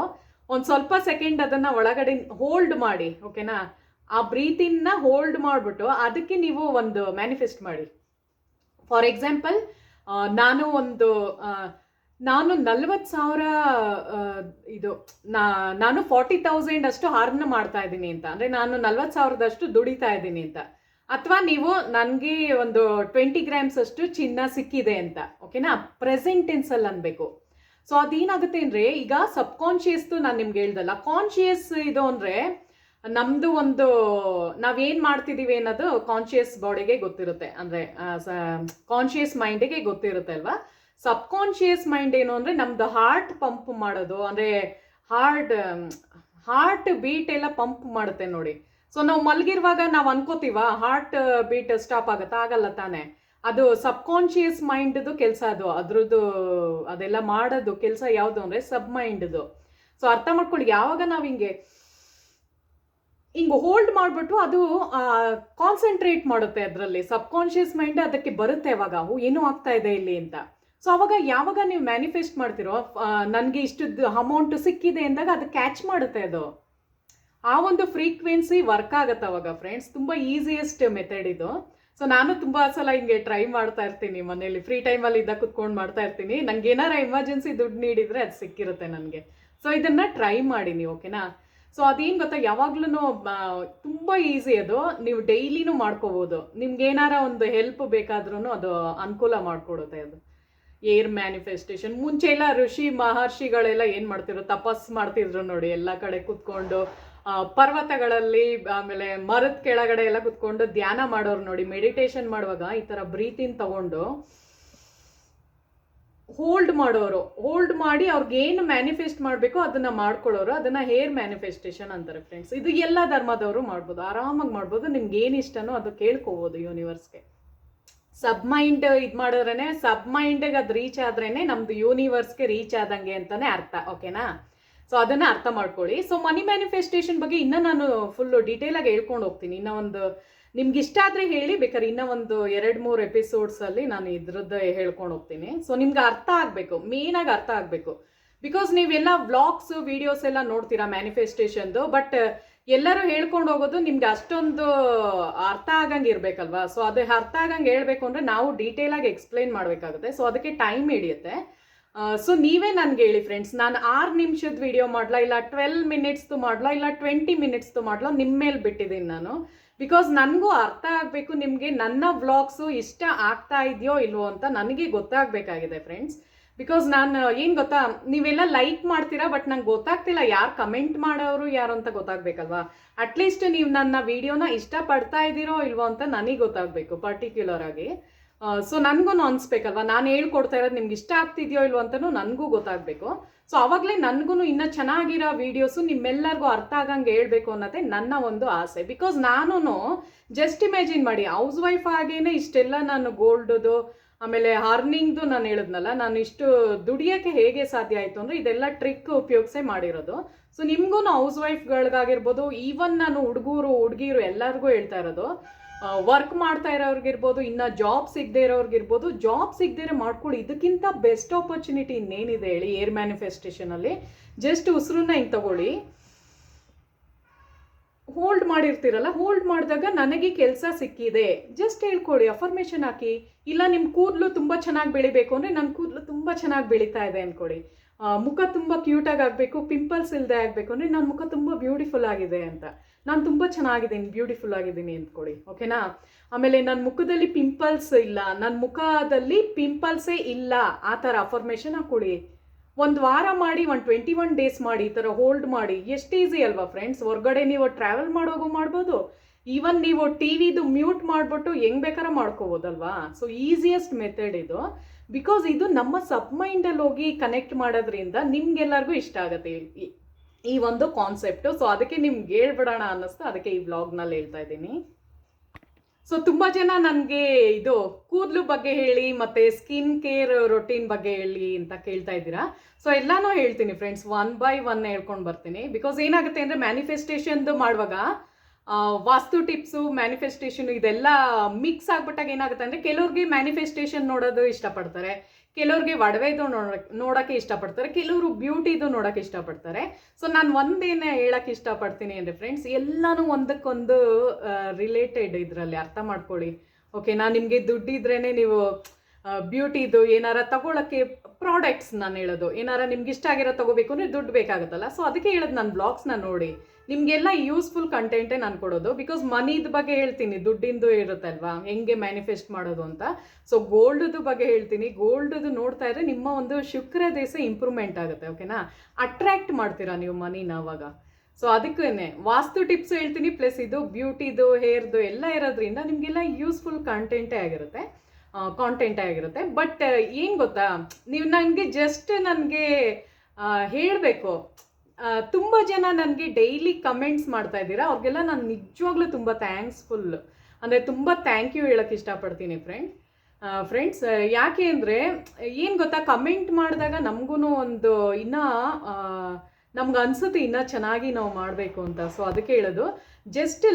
ಒಂದು ಸ್ವಲ್ಪ ಸೆಕೆಂಡ್ ಅದನ್ನು ಒಳಗಡೆ ಹೋಲ್ಡ್ ಮಾಡಿ, ಓಕೆನಾ? ಆ ಬ್ರೀತ್ ಇನ್ನ ಹೋಲ್ಡ್ ಮಾಡಿಬಿಟ್ಟು ಅದಕ್ಕೆ ನೀವು ಒಂದು ಮ್ಯಾನಿಫೆಸ್ಟ್ ಮಾಡಿ. ಫಾರ್ ಎಕ್ಸಾಂಪಲ್, ನಾನು 40,000 ನಾನು 40,000 ಅಷ್ಟು ಅರ್ನ್ ಮಾಡ್ತಾ ಇದ್ದೀನಿ ಅಂತ, ಅಂದರೆ ನಾನು 40,000 ದುಡಿತಾ ಇದ್ದೀನಿ ಅಂತ. ಅಥವಾ ನೀವು ನನಗೆ ಒಂದು 20 grams ಅಷ್ಟು ಚಿನ್ನ ಸಿಕ್ಕಿದೆ ಅಂತ, ಓಕೆನಾ? ಪ್ರೆಸೆಂಟ್ ಟೆನ್ಸಲ್ಲಿ ಅನ್ಬೇಕು. ಸೊ ಅದೇನಾಗುತ್ತೆ ಅಂದರೆ, ಈಗ ಸಬ್ಕಾನ್ಷಿಯಸ್ದು ನಾನು ನಿಮ್ಗೆ ಹೇಳ್ದಲ್ಲ, ಕಾನ್ಷಿಯಸ್ ಇದು ಅಂದರೆ ನಮ್ಮದು ಒಂದು ನಾವೇನು ಮಾಡ್ತಿದ್ದೀವಿ ಅನ್ನೋದು ಕಾನ್ಷಿಯಸ್ ಬಾಡಿಗೆ ಗೊತ್ತಿರುತ್ತೆ, ಅಂದರೆ ಕಾನ್ಷಿಯಸ್ ಮೈಂಡಿಗೆ ಗೊತ್ತಿರುತ್ತೆ ಅಲ್ವಾ? ಸಬ್ಕಾನ್ಷಿಯಸ್ ಮೈಂಡ್ ಏನು ಅಂದರೆ ನಮ್ಮದು ಹಾರ್ಟ್ ಪಂಪ್ ಮಾಡೋದು, ಅಂದರೆ ಹಾರ್ಟ್ ಬೀಟ್ ಎಲ್ಲ ಪಂಪ್ ಮಾಡುತ್ತೆ ನೋಡಿ. ಸೊ ನಾವು ಮಲಗಿರುವಾಗ ನಾವು ಅನ್ಕೋತೀವ ಹಾರ್ಟ್ ಬೀಟ್ ಸ್ಟಾಪ್ ಆಗುತ್ತಾ? ಆಗಲ್ಲ ತಾನೇ. ಅದು ಸಬ್ಕಾನ್ಷಿಯಸ್ ಮೈಂಡ್ದು ಕೆಲಸ, ಅದ್ರದ್ದು ಅದೆಲ್ಲ ಮಾಡೋದು ಕೆಲಸ ಯಾವುದು ಅಂದರೆ ಸಬ್ ಮೈಂಡ್ದು. ಸೊ ಅರ್ಥ ಮಾಡ್ಕೊಳ್ಳಿ, ಯಾವಾಗ ನಾವು ಹಿಂಗೆ ಹೋಲ್ಡ್ ಮಾಡಿಬಿಟ್ಟು ಅದು ಕಾನ್ಸಂಟ್ರೇಟ್ ಮಾಡುತ್ತೆ ಅದರಲ್ಲಿ, ಸಬ್ಕಾನ್ಷಿಯಸ್ ಮೈಂಡ್ ಅದಕ್ಕೆ ಬರುತ್ತೆ ಅವಾಗ, ಏನೂ ಆಗ್ತಾ ಇದೆ ಇಲ್ಲಿ ಅಂತ. ಸೊ ಅವಾಗ ಯಾವಾಗ ನೀವು ಮ್ಯಾನಿಫೆಸ್ಟ್ ಮಾಡ್ತಿರೋ ನನಗೆ ಇಷ್ಟದ್ದು ಅಮೌಂಟ್ ಸಿಕ್ಕಿದೆ ಅಂದಾಗ ಅದು ಕ್ಯಾಚ್ ಮಾಡುತ್ತೆ, ಅದು ಆ ಒಂದು ಫ್ರೀಕ್ವೆನ್ಸಿ ವರ್ಕ್ ಆಗುತ್ತೆ ಅವಾಗ ಫ್ರೆಂಡ್ಸ್. ತುಂಬ ಈಸಿಯೆಸ್ಟ್ ಮೆಥಡ್ ಇದು. ಸೊ ನಾನು ತುಂಬ ಸಲ ಹಿಂಗೆ ಟ್ರೈ ಮಾಡ್ತಾ ಇರ್ತೀನಿ ಮನೇಲಿ, ಫ್ರೀ ಟೈಮಲ್ಲಿ ಇದ್ದಾಗ ಕುತ್ಕೊಂಡು ಮಾಡ್ತಾ ಇರ್ತೀನಿ. ನಂಗೆ ಏನಾರ ಎಮರ್ಜೆನ್ಸಿ ದುಡ್ಡು ನೀಡಿದರೆ ಅದು ಸಿಕ್ಕಿರುತ್ತೆ ನನಗೆ. ಸೊ ಇದನ್ನು ಟ್ರೈ ಮಾಡಿ ನೀವು, ಓಕೆನಾ? ಸೊ ಅದೇನು ಗೊತ್ತಾ, ಯಾವಾಗ್ಲೂ ತುಂಬ ಈಸಿ ಅದು, ನೀವು ಡೈಲಿನೂ ಮಾಡ್ಕೋಬೋದು. ನಿಮ್ಗೆ ಏನಾರ ಒಂದು ಹೆಲ್ಪ್ ಬೇಕಾದ್ರೂ ಅದು ಅನುಕೂಲ ಮಾಡಿಕೊಡುತ್ತೆ ಅದು ಏರ್ ಮ್ಯಾನಿಫೆಸ್ಟೇಷನ್. ಮುಂಚೆ ಎಲ್ಲ ಋಷಿ ಮಹರ್ಷಿಗಳೆಲ್ಲ ಏನು ಮಾಡ್ತಿದ್ರು, ತಪಸ್ಸು ಮಾಡ್ತಿದ್ರು ನೋಡಿ, ಎಲ್ಲ ಕಡೆ ಕುತ್ಕೊಂಡು ಪರ್ವತಗಳಲ್ಲಿ, ಆಮೇಲೆ ಮರದ ಕೆಳಗಡೆ ಎಲ್ಲ ಕುತ್ಕೊಂಡು ಧ್ಯಾನ ಮಾಡೋರು ನೋಡಿ. ಮೆಡಿಟೇಷನ್ ಮಾಡುವಾಗ ಈ ಥರ ಬ್ರೀತ್ ಇನ್ ತಗೊಂಡು ಹೋಲ್ಡ್ ಮಾಡಿ ಅವ್ರಿಗೆ ಏನು ಮ್ಯಾನಿಫೆಸ್ಟ್ ಮಾಡಬೇಕು ಅದನ್ನ ಮಾಡ್ಕೊಳ್ಳೋರು, ಅದನ್ನ ಹೇರ್ ಮ್ಯಾನಿಫೆಸ್ಟೇಷನ್ ಅಂತಾರೆ ಫ್ರೆಂಡ್ಸ್. ಇದು ಎಲ್ಲ ಧರ್ಮದವರು ಮಾಡ್ಬೋದು, ಆರಾಮಾಗಿ ಮಾಡ್ಬೋದು. ನಿಮ್ಗೆ ಏನು ಇಷ್ಟನೋ ಅದು ಕೇಳ್ಕೋಬೋದು ಯೂನಿವರ್ಸ್ಗೆ. ಸಬ್ ಮೈಂಡ್ ಇದು ಮಾಡಿದ್ರೇನೆ, ಸಬ್ ಮೈಂಡ್ಗೆ ಅದು ರೀಚ್ ಆದ್ರೇನೆ ನಮ್ದು ಯೂನಿವರ್ಸ್ಗೆ ರೀಚ್ ಆದಂಗೆ ಅಂತಾನೆ ಅರ್ಥ. ಓಕೆನಾ? ಸೊ ಅದನ್ನ ಅರ್ಥ ಮಾಡ್ಕೊಳ್ಳಿ. ಸೊ ಮನಿ ಮ್ಯಾನಿಫೆಸ್ಟೇಷನ್ ಬಗ್ಗೆ ಇನ್ನೂ ನಾನು ಫುಲ್ ಡೀಟೇಲ್ ಆಗಿ ಹೇಳ್ಕೊಂಡು ಹೋಗ್ತೀನಿ. ಇನ್ನೂ ಒಂದು ನಿಮ್ಗೆ ಇಷ್ಟ ಆದರೆ ಹೇಳಿ, ಬೇಕಾದ್ರೆ ಇನ್ನೂ ಒಂದು 2-3 ಎಪಿಸೋಡ್ಸಲ್ಲಿ ನಾನು ಇದ್ರದ್ದು ಹೇಳ್ಕೊಂಡು ಹೋಗ್ತೀನಿ. ಸೊ ನಿಮ್ಗೆ ಅರ್ಥ ಆಗಬೇಕು, ಮೇನಾಗಿ ಅರ್ಥ ಆಗಬೇಕು. ಬಿಕಾಸ್ ನೀವೆಲ್ಲ ವ್ಲಾಗ್ಸ್ ವಿಡಿಯೋಸ್ ಎಲ್ಲ ನೋಡ್ತೀರಾ ಮ್ಯಾನಿಫೆಸ್ಟೇಷನ್ದು, ಬಟ್ ಎಲ್ಲರೂ ಹೇಳ್ಕೊಂಡು ಹೋಗೋದು ನಿಮ್ಗೆ ಅಷ್ಟೊಂದು ಅರ್ಥ ಆಗಂಗೆ ಇರಬೇಕಲ್ವಾ. ಸೊ ಅದು ಅರ್ಥ ಆಗಂಗೆ ಹೇಳ್ಬೇಕು ಅಂದರೆ ನಾವು ಡೀಟೇಲಾಗಿ ಎಕ್ಸ್ಪ್ಲೈನ್ ಮಾಡಬೇಕಾಗುತ್ತೆ. ಸೊ ಅದಕ್ಕೆ ಟೈಮ್ ಹಿಡಿಯುತ್ತೆ. ಸೊ ನೀವೇ ನನಗೆ ಹೇಳಿ ಫ್ರೆಂಡ್ಸ್, ನಾನು 6 ನಿಮಿಷದ ವಿಡಿಯೋ ಮಾಡಲಾ, ಇಲ್ಲ 12 ಮಿನಿಟ್ಸ್ದು ಮಾಡಲಾ, ಇಲ್ಲ 20 ಮಿನಿಟ್ಸ್ದು ಮಾಡಲಾ, ನಿಮ್ಮ ಮೇಲೆ ಬಿಟ್ಟಿದ್ದೀನಿ ನಾನು. ಬಿಕಾಸ್ ನನಗೂ ಅರ್ಥ ಆಗಬೇಕು, ನಿಮಗೆ ನನ್ನ ವ್ಲಾಗ್ಸು ಇಷ್ಟ ಆಗ್ತಾ ಇದೆಯೋ ಇಲ್ವೋ ಅಂತ ನನಗೆ ಗೊತ್ತಾಗಬೇಕಾಗಿದೆ ಫ್ರೆಂಡ್ಸ್. ಬಿಕಾಸ್ ನಾನು ಏನು ಗೊತ್ತಾ, ನೀವೆಲ್ಲ ಲೈಕ್ ಮಾಡ್ತೀರಾ, ಬಟ್ ನಂಗೆ ಗೊತ್ತಾಗ್ತಿಲ್ಲ ಯಾರು ಕಮೆಂಟ್ ಮಾಡೋರು ಯಾರು ಅಂತ ಗೊತ್ತಾಗಬೇಕಲ್ವಾ. ಅಟ್ಲೀಸ್ಟ್ ನೀವು ನನ್ನ ವಿಡಿಯೋನ ಇಷ್ಟಪಡ್ತಾ ಇದ್ದೀರೋ ಇಲ್ವೋ ಅಂತ ನನಗೆ ಗೊತ್ತಾಗಬೇಕು ಪರ್ಟಿಕ್ಯುಲರ್ ಆಗಿ. ಸೊ ನನಗೂ ಅನಿಸ್ಬೇಕಲ್ವಾ, ನಾನು ಹೇಳ್ಕೊಡ್ತಾ ಇರೋದು ನಿಮ್ಗೆ ಇಷ್ಟ ಆಗ್ತಿದೆಯೋ ಇಲ್ವೋ ಅಂತಲೂ ನನಗೂ ಗೊತ್ತಾಗಬೇಕು. ಸೊ ಆವಾಗಲೇ ನನಗೂ ಇನ್ನೂ ಚೆನ್ನಾಗಿರೋ ವೀಡಿಯೋಸು ನಿಮ್ಮೆಲ್ಲರಿಗೂ ಅರ್ಥ ಆಗಂಗೆ ಹೇಳ್ಬೇಕು ಅನ್ನೋದೇ ನನ್ನ ಒಂದು ಆಸೆ. ಬಿಕಾಸ್ ನಾನು ಜಸ್ಟ್ ಇಮ್ಯಾಜಿನ್ ಮಾಡಿ, ಹೌಸ್ ವೈಫ್ ಆಗೇನೆ ಇಷ್ಟೆಲ್ಲ ನಾನು ಗೋಲ್ಡ್ದು ಆಮೇಲೆ ಅರ್ನಿಂಗ್ದು ನಾನು ಹೇಳಿದ್ನಲ್ಲ, ನಾನು ಇಷ್ಟು ದುಡಿಯೋಕ್ಕೆ ಹೇಗೆ ಸಾಧ್ಯ ಆಯಿತು ಅಂದರೆ ಇದೆಲ್ಲ ಟ್ರಿಕ್ ಉಪಯೋಗಿಸೇ ಮಾಡಿರೋದು. ಸೊ ನಿಮಗೂ ಹೌಸ್ ವೈಫ್ಗಳಿಗಾಗಿರ್ಬೋದು, ಈವನ್ ನಾನು ಹುಡುಗಿರು ಎಲ್ಲರಿಗೂ ಹೇಳ್ತಾ ಇರೋದು, ವರ್ಕ್ ಮಾಡ್ತಾ ಇರೋರ್ಗಿರ್ಬೋದು, ಇನ್ನು ಜಾಬ್ ಸಿಗದೆ ಇರೋರ್ಗಿರ್ಬೋದು, ಜಾಬ್ ಸಿಗದೇ ಮಾಡ್ಕೊಳ್ಳಿ. ಇದಕ್ಕಿಂತ ಬೆಸ್ಟ್ ಆಪರ್ಚುನಿಟಿ ಇನ್ನೇನಿದೆ ಹೇಳಿ ಏರ್ ಮ್ಯಾನಿಫೆಸ್ಟೇಷನಲ್ಲಿ. ಜಸ್ಟ್ ಉಸಿರನ್ನ ಹಿಂಗೆ ತಗೊಳ್ಳಿ, ಹೋಲ್ಡ್ ಮಾಡಿರ್ತೀರಲ್ಲ, ಹೋಲ್ಡ್ ಮಾಡಿದಾಗ ನನಗೆ ಕೆಲಸ ಸಿಕ್ಕಿದೆ ಜಸ್ಟ್ ಹೇಳ್ಕೊಳ್ಳಿ, ಅಫರ್ಮೇಷನ್ ಹಾಕಿ. ಇಲ್ಲ ನಿಮ್ಮ ಕೂದಲು ತುಂಬ ಚೆನ್ನಾಗಿ ಬೆಳಿಬೇಕು ಅಂದರೆ ನನ್ನ ಕೂದಲು ತುಂಬ ಚೆನ್ನಾಗಿ ಬೆಳೀತಾ ಇದೆ ಅಂದ್ಕೊಳ್ಳಿ. ಮುಖ ತುಂಬ ಕ್ಯೂಟಾಗಿ ಆಗಬೇಕು, ಪಿಂಪಲ್ಸ್ ಇಲ್ಲದೆ ಆಗಬೇಕು ಅಂದರೆ ನನ್ನ ಮುಖ ತುಂಬ ಬ್ಯೂಟಿಫುಲ್ ಆಗಿದೆ ಅಂತ, ನಾನು ತುಂಬ ಚೆನ್ನಾಗಿದ್ದೀನಿ, ಬ್ಯೂಟಿಫುಲ್ ಆಗಿದ್ದೀನಿ ಅಂದ್ಕೊಳ್ಳಿ. ಓಕೆನಾ? ಆಮೇಲೆ ನನ್ನ ಮುಖದಲ್ಲಿ ಪಿಂಪಲ್ಸ್ ಇಲ್ಲ, ನನ್ನ ಮುಖದಲ್ಲಿ ಪಿಂಪಲ್ಸೇ ಇಲ್ಲ, ಆ ಥರ ಅಫರ್ಮೇಷನ್ ಹಾಕೊಳ್ಳಿ. ಒಂದು ವಾರ ಮಾಡಿ, 21 ಡೇಸ್ ಮಾಡಿ, ಈ ಥರ ಹೋಲ್ಡ್ ಮಾಡಿ. ಎಷ್ಟು ಈಸಿ ಅಲ್ವಾ ಫ್ರೆಂಡ್ಸ್. ಹೊರಗಡೆ ನೀವು ಟ್ರಾವೆಲ್ ಮಾಡೋಗೂ ಮಾಡ್ಬೋದು, ಈವನ್ ನೀವು ಟಿವಿದು ಮ್ಯೂಟ್ ಮಾಡಿಬಿಟ್ಟು ಹೆಂಗೆ ಬೇಕಾದ್ರೆ ಮಾಡ್ಕೋಬೋದಲ್ವಾ. ಸೊ ಈಸಿಯೆಸ್ಟ್ ಮೆಥಡ್ ಇದು. ಬಿಕಾಸ್ ಇದು ನಮ್ಮ ಸಬ್ ಮೈಂಡಲ್ಲಿ ಹೋಗಿ ಕನೆಕ್ಟ್ ಮಾಡೋದ್ರಿಂದ ನಿಮ್ಗೆಲ್ಲರಿಗೂ ಇಷ್ಟ ಆಗುತ್ತೆ ಈ ಒಂದು ಕಾನ್ಸೆಪ್ಟು. ಸೊ ಅದಕ್ಕೆ ನಿಮ್ಗೆ ಹೇಳ್ಬಿಡೋಣ ಅನ್ನಿಸ್ತು, ಅದಕ್ಕೆ ಈ ವ್ಲಾಗ್ನಲ್ಲಿ ಹೇಳ್ತಾ ಇದ್ದೀನಿ. ಸೊ ತುಂಬ ಜನ ನನಗೆ ಇದು ಕೂದಲು ಬಗ್ಗೆ ಹೇಳಿ ಮತ್ತು ಸ್ಕಿನ್ ಕೇರ್ ರೊಟೀನ್ ಬಗ್ಗೆ ಹೇಳಿ ಅಂತ ಕೇಳ್ತಾ ಇದ್ದೀರಾ. ಸೊ ಎಲ್ಲನೂ ಹೇಳ್ತೀನಿ ಫ್ರೆಂಡ್ಸ್, 1 by 1 ಹೇಳ್ಕೊಂಡು ಬರ್ತೀನಿ. ಬಿಕಾಸ್ ಏನಾಗುತ್ತೆ ಅಂದರೆ ಮ್ಯಾನಿಫೆಸ್ಟೇಷನ್ದು ಮಾಡುವಾಗ ವಾಸ್ತು ಟಿಪ್ಸು, ಮ್ಯಾನಿಫೆಸ್ಟೇಷನ್ ಇದೆಲ್ಲ ಮಿಕ್ಸ್ ಆಗ್ಬಿಟ್ಟಾಗ ಏನಾಗುತ್ತೆ ಅಂದರೆ ಕೆಲವ್ರಿಗೆ ಮ್ಯಾನಿಫೆಸ್ಟೇಷನ್ ನೋಡೋದು ಇಷ್ಟಪಡ್ತಾರೆ, ಕೆಲವ್ರಿಗೆ ಒಡವೆದು ನೋಡೋಕ್ಕೆ ಇಷ್ಟಪಡ್ತಾರೆ, ಕೆಲವರು ಬ್ಯೂಟಿದು ನೋಡೋಕ್ಕೆ ಇಷ್ಟಪಡ್ತಾರೆ. ಸೊ ನಾನು ಒಂದೇನು ಹೇಳೋಕ್ಕೆ ಇಷ್ಟಪಡ್ತೀನಿ ಅಂದರೆ ಫ್ರೆಂಡ್ಸ್, ಎಲ್ಲನೂ ಒಂದಕ್ಕೊಂದು ರಿಲೇಟೆಡ್ ಇದರಲ್ಲಿ ಅರ್ಥ ಮಾಡ್ಕೊಳ್ಳಿ. ಓಕೆ, ನಾನು ನಿಮಗೆ ದುಡ್ಡಿದ್ರೇ ನೀವು ಬ್ಯೂಟಿದು ಏನಾರ ತಗೊಳ್ಳೋಕ್ಕೆ ಪ್ರಾಡಕ್ಟ್ಸ್ ನಾನು ಹೇಳೋದು, ಏನಾರ ನಿಮ್ಗೆ ಇಷ್ಟ ಆಗಿರೋ ತಗೋಬೇಕು ಅಂದರೆ ದುಡ್ಡು ಬೇಕಾಗುತ್ತಲ್ಲ. ಸೊ ಅದಕ್ಕೆ ಹೇಳೋದು, ನನ್ನ ಬ್ಲಾಗ್ಸ್ನ ನೋಡಿ, ನಿಮಗೆಲ್ಲ ಯೂಸ್ಫುಲ್ ಕಂಟೆಂಟೇ ನಾನು ಕೊಡೋದು. ಬಿಕಾಸ್ ಮನಿದ ಬಗ್ಗೆ ಹೇಳ್ತೀನಿ, ದುಡ್ಡಿಂದು ಇರುತ್ತಲ್ವಾ, ಹೆಂಗೆ ಮ್ಯಾನಿಫೆಸ್ಟ್ ಮಾಡೋದು ಅಂತ. ಸೊ ಗೋಲ್ಡ್ದು ಬಗ್ಗೆ ಹೇಳ್ತೀನಿ, ಗೋಲ್ಡ್ದು ನೋಡ್ತಾ ಇದ್ರೆ ನಿಮ್ಮ ಒಂದು ಶುಕ್ರ ದೇಶ ಇಂಪ್ರೂವ್ಮೆಂಟ್ ಆಗುತ್ತೆ. ಓಕೆನಾ? ಅಟ್ರ್ಯಾಕ್ಟ್ ಮಾಡ್ತೀರಾ ನೀವು ಮನಿನ ಅವಾಗ. ಸೊ ಅದಕ್ಕೇ ವಾಸ್ತು ಟಿಪ್ಸ್ ಹೇಳ್ತೀನಿ, ಪ್ಲಸ್ ಇದು ಬ್ಯೂಟಿದು, ಹೇರ್ದು ಎಲ್ಲ ಇರೋದ್ರಿಂದ ನಿಮಗೆಲ್ಲ ಯೂಸ್ಫುಲ್ ಕಾಂಟೆಂಟೇ ಆಗಿರುತ್ತೆ. ಬಟ್ ಏನು ಗೊತ್ತಾ, ನೀವು ನನಗೆ ಜಸ್ಟ್ ನನಗೆ ಹೇಳಬೇಕು. ತುಂಬ ಜನ ನನಗೆ ಡೈಲಿ ಕಮೆಂಟ್ಸ್ ಮಾಡ್ತಾ ಇದ್ದೀರಾ, ಅವ್ರಿಗೆಲ್ಲ ನಾನು ನಿಜವಾಗ್ಲೂ ತುಂಬ ಥ್ಯಾಂಕ್ಸ್ಫುಲ್, ಅಂದರೆ ತುಂಬ ಥ್ಯಾಂಕ್ ಯು ಹೇಳೋಕ್ಕೆ ಇಷ್ಟಪಡ್ತೀನಿ ಫ್ರೆಂಡ್ಸ್. ಯಾಕೆ ಅಂದರೆ ಏನು ಗೊತ್ತಾ, ಕಮೆಂಟ್ ಮಾಡಿದಾಗ ನಮಗೂ ಒಂದು ಇನ್ನೂ ನಮ್ಗೆ ಅನಿಸುತ್ತೆ ಇನ್ನೂ ಚೆನ್ನಾಗಿ ನಾವು ಮಾಡಬೇಕು ಅಂತ. ಸೊ ಅದಕ್ಕೆ ಹೇಳೋದು, ಜಸ್ಟ್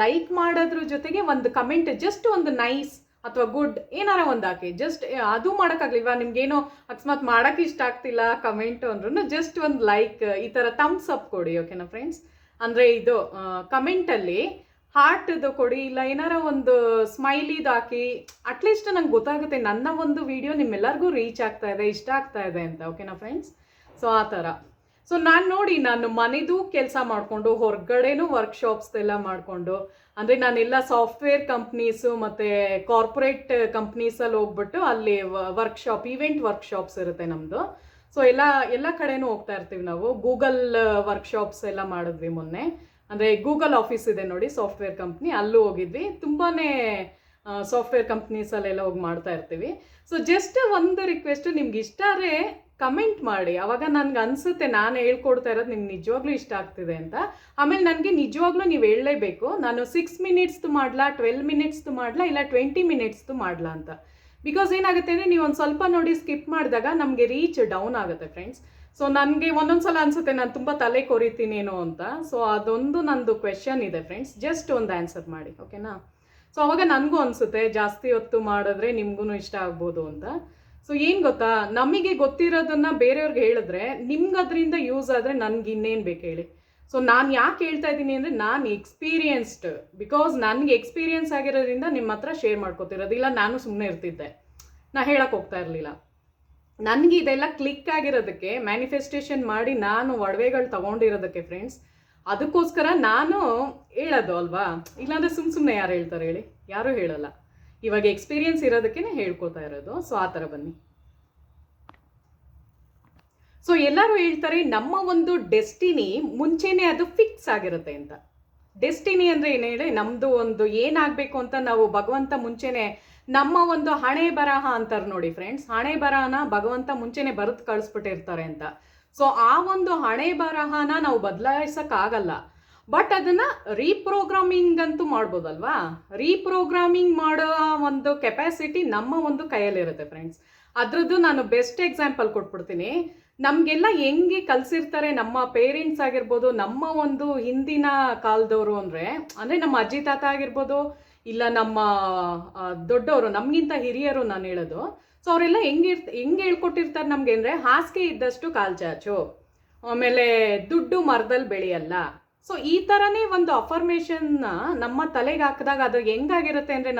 ಲೈಕ್ ಮಾಡೋದ್ರ ಜೊತೆಗೆ ಒಂದು ಕಮೆಂಟ್, ಜಸ್ಟ್ ಒಂದು ನೈಸ್ ಅಥವಾ ಗುಡ್ ಏನಾರ ಒಂದು ಹಾಕಿ. ಜಸ್ಟ್ ಅದು ಮಾಡೋಕ್ಕಾಗಲಿಲ್ವಾ, ನಿಮ್ಗೇನೋ ಅಕಸ್ಮಾತ್ ಮಾಡೋಕ್ಕೆ ಇಷ್ಟ ಆಗ್ತಿಲ್ಲ ಕಮೆಂಟು ಅಂದ್ರೂ ಜಸ್ಟ್ ಒಂದು ಲೈಕ್, ಈ ಥರ ಥಮ್ಸ್ ಅಪ್ ಕೊಡಿ. ಓಕೆನಾ ಫ್ರೆಂಡ್ಸ್? ಅಂದರೆ ಇದು ಕಮೆಂಟಲ್ಲಿ ಹಾರ್ಟ್ದು ಕೊಡಿ, ಇಲ್ಲ ಏನಾರ ಒಂದು ಸ್ಮೈಲಿದು ಹಾಕಿ. ಅಟ್ಲೀಸ್ಟ್ ನಂಗೆ ಗೊತ್ತಾಗುತ್ತೆ ನನ್ನ ಒಂದು ವಿಡಿಯೋ ನಿಮ್ಮೆಲ್ಲರಿಗೂ ರೀಚ್ ಆಗ್ತಾ ಇದೆ, ಇಷ್ಟ ಆಗ್ತಾ ಇದೆ ಅಂತ. ಓಕೆನಾ ಫ್ರೆಂಡ್ಸ್? ಸೊ ಆ ಥರ. ಸೊ ನಾನು ಮನೆದು ಕೆಲಸ ಮಾಡಿಕೊಂಡು, ಹೊರಗಡೆನೂ ವರ್ಕ್ಶಾಪ್ಸ್ ಎಲ್ಲ ಮಾಡಿಕೊಂಡು, ಅಂದರೆ ನಾನೆಲ್ಲ ಸಾಫ್ಟ್ವೇರ್ ಕಂಪ್ನೀಸು ಮತ್ತು ಕಾರ್ಪೊರೇಟ್ ಕಂಪ್ನೀಸಲ್ಲಿ ಹೋಗ್ಬಿಟ್ಟು ಅಲ್ಲಿ ಈವೆಂಟ್ ವರ್ಕ್ಶಾಪ್ಸ್ ಇರುತ್ತೆ ನಮ್ಮದು. ಸೊ ಎಲ್ಲ ಕಡೆನೂ ಹೋಗ್ತಾ ಇರ್ತೀವಿ ನಾವು. ಗೂಗಲ್ ವರ್ಕ್ಶಾಪ್ಸ್ ಎಲ್ಲ ಮಾಡಿದ್ವಿ ಮೊನ್ನೆ. ಅಂದರೆ ಗೂಗಲ್ ಆಫೀಸ್ ಇದೆ ನೋಡಿ, ಸಾಫ್ಟ್ವೇರ್ ಕಂಪ್ನಿ, ಅಲ್ಲೂ ಹೋಗಿದ್ವಿ. ತುಂಬಾ ಸಾಫ್ಟ್ವೇರ್ ಕಂಪ್ನೀಸಲ್ಲೆಲ್ಲ ಹೋಗಿ ಮಾಡ್ತಾ ಇರ್ತೀವಿ. ಸೊ ಜಸ್ಟ್ ಒಂದು ರಿಕ್ವೆಸ್ಟು, ನಿಮ್ಗೆ ಇಷ್ಟ ಆದರೆ ಕಮೆಂಟ್ ಮಾಡಿ. ಅವಾಗ ನನಗೆ ಅನಿಸುತ್ತೆ ನಾನು ಹೇಳ್ಕೊಡ್ತಾ ಇರೋದು ನಿಮ್ಗೆ ನಿಜವಾಗ್ಲೂ ಇಷ್ಟ ಆಗ್ತಿದೆ ಅಂತ. ಆಮೇಲೆ ನನಗೆ ನಿಜವಾಗ್ಲೂ ನೀವು ಹೇಳಲೇಬೇಕು, ನಾನು 6 ಮಿನಿಟ್ಸ್ದು ಮಾಡಲಾ, 12 ಮಿನಿಟ್ಸ್ದು ಮಾಡಲಾ, ಇಲ್ಲ 20 ಮಿನಿಟ್ಸ್ದು ಮಾಡಲಾ ಅಂತ. ಬಿಕಾಸ್ ಏನಾಗುತ್ತೆ ಅಂದರೆ ನೀವು ಒಂದು ಸ್ವಲ್ಪ ನೋಡಿ ಸ್ಕಿಪ್ ಮಾಡಿದಾಗ ನಮಗೆ ರೀಚ್ ಡೌನ್ ಆಗುತ್ತೆ ಫ್ರೆಂಡ್ಸ್. ಸೊ ನನಗೆ ಒಂದೊಂದ್ಸಲ ಅನಿಸುತ್ತೆ ನಾನು ತುಂಬ ತಲೆ ಕೊರಿತೀನೇನೋ ಅಂತ. ಸೊ ಅದೊಂದು ನಂದು ಕ್ವೆಶನ್ ಇದೆ ಫ್ರೆಂಡ್ಸ್, ಜಸ್ಟ್ ಒಂದು ಆನ್ಸರ್ ಮಾಡಿ, ಓಕೆನಾ? ಸೊ ಅವಾಗ ನನಗೂ ಅನಿಸುತ್ತೆ ಜಾಸ್ತಿ ಹೊತ್ತು ಮಾಡಿದ್ರೆ ನಿಮಗೂ ಇಷ್ಟ ಆಗ್ಬೋದು ಅಂತ. ಸೊ ಏನು ಗೊತ್ತಾ, ನಮಗೆ ಗೊತ್ತಿರೋದನ್ನು ಬೇರೆಯವ್ರಿಗೆ ಹೇಳಿದ್ರೆ ನಿಮ್ಗೆ ಅದರಿಂದ ಯೂಸ್ ಆದರೆ ನನಗೆ ಇನ್ನೇನು ಬೇಕು ಹೇಳಿ. ಸೊ ನಾನು ಯಾಕೆ ಹೇಳ್ತಾ ಇದ್ದೀನಿ ಅಂದರೆ ನಾನು ಎಕ್ಸ್ಪೀರಿಯನ್ಸ್ಡ್, ಬಿಕಾಸ್ ನನಗೆ ಎಕ್ಸ್ಪೀರಿಯನ್ಸ್ ಆಗಿರೋದ್ರಿಂದ ನಿಮ್ಮ ಹತ್ರ ಶೇರ್ ಮಾಡ್ಕೊತಿರೋದು. ಇಲ್ಲ ನಾನು ಸುಮ್ಮನೆ ಇರ್ತಿದ್ದೆ, ನಾನು ಹೇಳಕ್ಕೆ ಹೋಗ್ತಾ ಇರಲಿಲ್ಲ. ನನಗೆ ಇದೆಲ್ಲ ಕ್ಲಿಕ್ ಆಗಿರೋದಕ್ಕೆ, ಮ್ಯಾನಿಫೆಸ್ಟೇಷನ್ ಮಾಡಿ ನಾನು ಒಡವೆಗಳು ತೊಗೊಂಡಿರೋದಕ್ಕೆ ಫ್ರೆಂಡ್ಸ್, ಅದಕ್ಕೋಸ್ಕರ ನಾನು ಹೇಳೋದು ಅಲ್ವಾ. ಇಲ್ಲಾಂದರೆ ಸುಮ್ಮನೆ ಯಾರು ಹೇಳ್ತಾರೆ ಹೇಳಿ? ಯಾರೂ ಹೇಳಲ್ಲ. ಇವಾಗ ಎಕ್ಸ್ಪೀರಿಯನ್ಸ್ ಇರೋದಕ್ಕೆ ಹೇಳ್ಕೊತಾ ಇರೋದು. ಸೊ ಆ ಥರ ಬನ್ನಿ. ಸೊ ಎಲ್ಲರೂ ಹೇಳ್ತಾರೆ ನಮ್ಮ ಒಂದು ಡೆಸ್ಟಿನಿ ಮುಂಚೆನೇ ಅದು ಫಿಕ್ಸ್ ಆಗಿರುತ್ತೆ ಅಂತ. ಡೆಸ್ಟಿನಿ ಅಂದರೆ ಏನು ಹೇಳಿ, ನಮ್ಮದು ಒಂದು ಏನಾಗಬೇಕು ಅಂತ ನಾವು ಭಗವಂತ ಮುಂಚೆನೇ, ನಮ್ಮ ಒಂದು ಹಣೆ ಬರಹ ಅಂತಾರೆ ನೋಡಿ ಫ್ರೆಂಡ್ಸ್, ಹಣೆ ಬರಹನ ಭಗವಂತ ಮುಂಚೆನೇ ಬರೆದು ಕಳಿಸ್ಬಿಟ್ಟಿರ್ತಾರೆ ಅಂತ. ಸೊ ಆ ಒಂದು ಹಣೆ ಬರಹನ ನಾವು ಬದಲಾಯಿಸೋಕ್ಕಾಗಲ್ಲ, ಬಟ್ ಅದನ್ನು ರೀಪ್ರೋಗ್ರಾಮಿಂಗ್ ಅಂತೂ ಮಾಡ್ಬೋದಲ್ವಾ. ರೀಪ್ರೋಗ್ರಾಮಿಂಗ್ ಮಾಡೋ ಒಂದು ಕೆಪಾಸಿಟಿ ನಮ್ಮ ಒಂದು ಕೈಯಲ್ಲಿರುತ್ತೆ ಫ್ರೆಂಡ್ಸ್. ಅದ್ರದ್ದು ನಾನು ಬೆಸ್ಟ್ ಎಕ್ಸಾಂಪಲ್ ಕೊಟ್ಬಿಡ್ತೀನಿ. ನಮಗೆಲ್ಲ ಹೆಂಗೆ ಕಲಿಸಿರ್ತಾರೆ ನಮ್ಮ ಪೇರೆಂಟ್ಸ್ ಆಗಿರ್ಬೋದು, ನಮ್ಮ ಒಂದು ಹಿಂದಿನ ಕಾಲದವರು ಅಂದರೆ ನಮ್ಮ ಅಜ್ಜಿ ತಾತ ಆಗಿರ್ಬೋದು, ಇಲ್ಲ ನಮ್ಮ ದೊಡ್ಡವರು, ನಮಗಿಂತ ಹಿರಿಯರು ನಾನು ಹೇಳೋದು. ಸೊ ಅವರೆಲ್ಲ ಹೆಂಗೆ ಹೇಳ್ಕೊಟ್ಟಿರ್ತಾರೆ ನಮಗೆ ಅಂದರೆ, ಹಾಸಿಗೆ ಇದ್ದಷ್ಟು ಕಾಲು ಚಾಚು, ಆಮೇಲೆ ದುಡ್ಡು ಮರದಲ್ಲಿ ಬೆಳೆಯಲ್ಲ. ಸೊ ಈ ಥರನೇ ಒಂದು ಅಫರ್ಮೇಷನ್ನ ನಮ್ಮ ತಲೆಗೆ ಹಾಕಿದಾಗ ಅದು ಹೆಂಗಾಗಿರುತ್ತೆ ಅಂದರೆ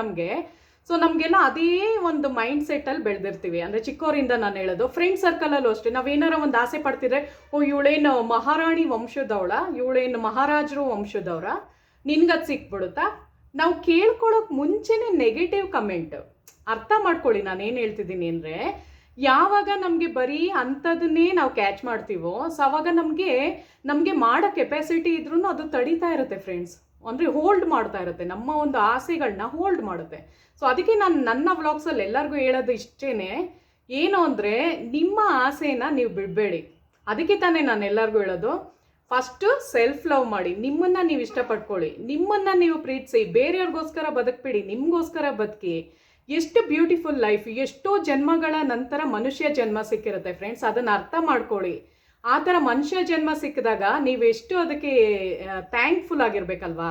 ನಮಗೆಲ್ಲ ಅದೇ ಒಂದು ಮೈಂಡ್ ಸೆಟ್ಟಲ್ಲಿ ಬೆಳೆದಿರ್ತೀವಿ. ಅಂದರೆ ಚಿಕ್ಕವರಿಂದ ನಾನು ಹೇಳೋದು, ಫ್ರೆಂಡ್ ಸರ್ಕಲಲ್ಲೂ ಅಷ್ಟೇ. ನಾವೇನಾರ ಒಂದು ಆಸೆ ಪಡ್ತಿದ್ರೆ, ಓ ಇವಳೇನು ಮಹಾರಾಣಿ ವಂಶದವಳ, ಇವಳೇನು ಮಹಾರಾಜರು ವಂಶದವರ, ನಿನ್ಗದು ಸಿಕ್ಬಿಡುತ್ತಾ? ನಾವು ಕೇಳ್ಕೊಳ್ಳೋಕೆ ಮುಂಚೆನೇ ನೆಗೆಟಿವ್ ಕಮೆಂಟ್. ಅರ್ಥ ಮಾಡ್ಕೊಳ್ಳಿ ನಾನು ಏನು ಹೇಳ್ತಿದ್ದೀನಿ ಅಂದರೆ, ಯಾವಾಗ ನಮಗೆ ಬರೀ ಅಂಥದನ್ನೇ ನಾವು ಕ್ಯಾಚ್ ಮಾಡ್ತೀವೋ, ಸೊ ಅವಾಗ ನಮಗೆ ಮಾಡೋ ಕೆಪಾಸಿಟಿ ಇದ್ರೂ ಅದು ತಡೀತಾ ಇರುತ್ತೆ ಫ್ರೆಂಡ್ಸ್. ಅಂದರೆ ಹೋಲ್ಡ್ ಮಾಡ್ತಾ ಇರುತ್ತೆ, ನಮ್ಮ ಒಂದು ಆಸೆಗಳನ್ನ ಹೋಲ್ಡ್ ಮಾಡುತ್ತೆ. ಸೊ ಅದಕ್ಕೆ ನಾನು ನನ್ನ ವ್ಲಾಗ್ಸಲ್ಲಿ ಎಲ್ಲರಿಗೂ ಹೇಳೋದು ಇಷ್ಟೇ, ಏನು ಅಂದರೆ ನಿಮ್ಮ ಆಸೆನ ನೀವು ಬಿಡಬೇಡಿ. ಅದಕ್ಕೆ ತಾನೇ ನಾನು ಎಲ್ಲರಿಗೂ ಹೇಳೋದು, ಫಸ್ಟು ಸೆಲ್ಫ್ ಲವ್ ಮಾಡಿ, ನಿಮ್ಮನ್ನು ನೀವು ಇಷ್ಟಪಟ್ಕೊಳ್ಳಿ, ನಿಮ್ಮನ್ನು ನೀವು ಪ್ರೀತಿಸಿ, ಬೇರೆಯವ್ರಿಗೋಸ್ಕರ ಬದುಕಬೇಡಿ, ನಿಮಗೋಸ್ಕರ ಬದುಕಿ. ಎಷ್ಟು ಬ್ಯೂಟಿಫುಲ್ ಲೈಫ್, ಎಷ್ಟೋ ಜನ್ಮಗಳ ನಂತರ ಮನುಷ್ಯ ಜನ್ಮ ಸಿಕ್ಕಿರುತ್ತೆ ಫ್ರೆಂಡ್ಸ್, ಅದನ್ನು ಅರ್ಥ ಮಾಡ್ಕೊಳ್ಳಿ. ಆ ಥರ ಮನುಷ್ಯ ಜನ್ಮ ಸಿಕ್ಕಿದಾಗ ನೀವೆಷ್ಟು ಅದಕ್ಕೆ ಥ್ಯಾಂಕ್ಫುಲ್ ಆಗಿರ್ಬೇಕಲ್ವಾ.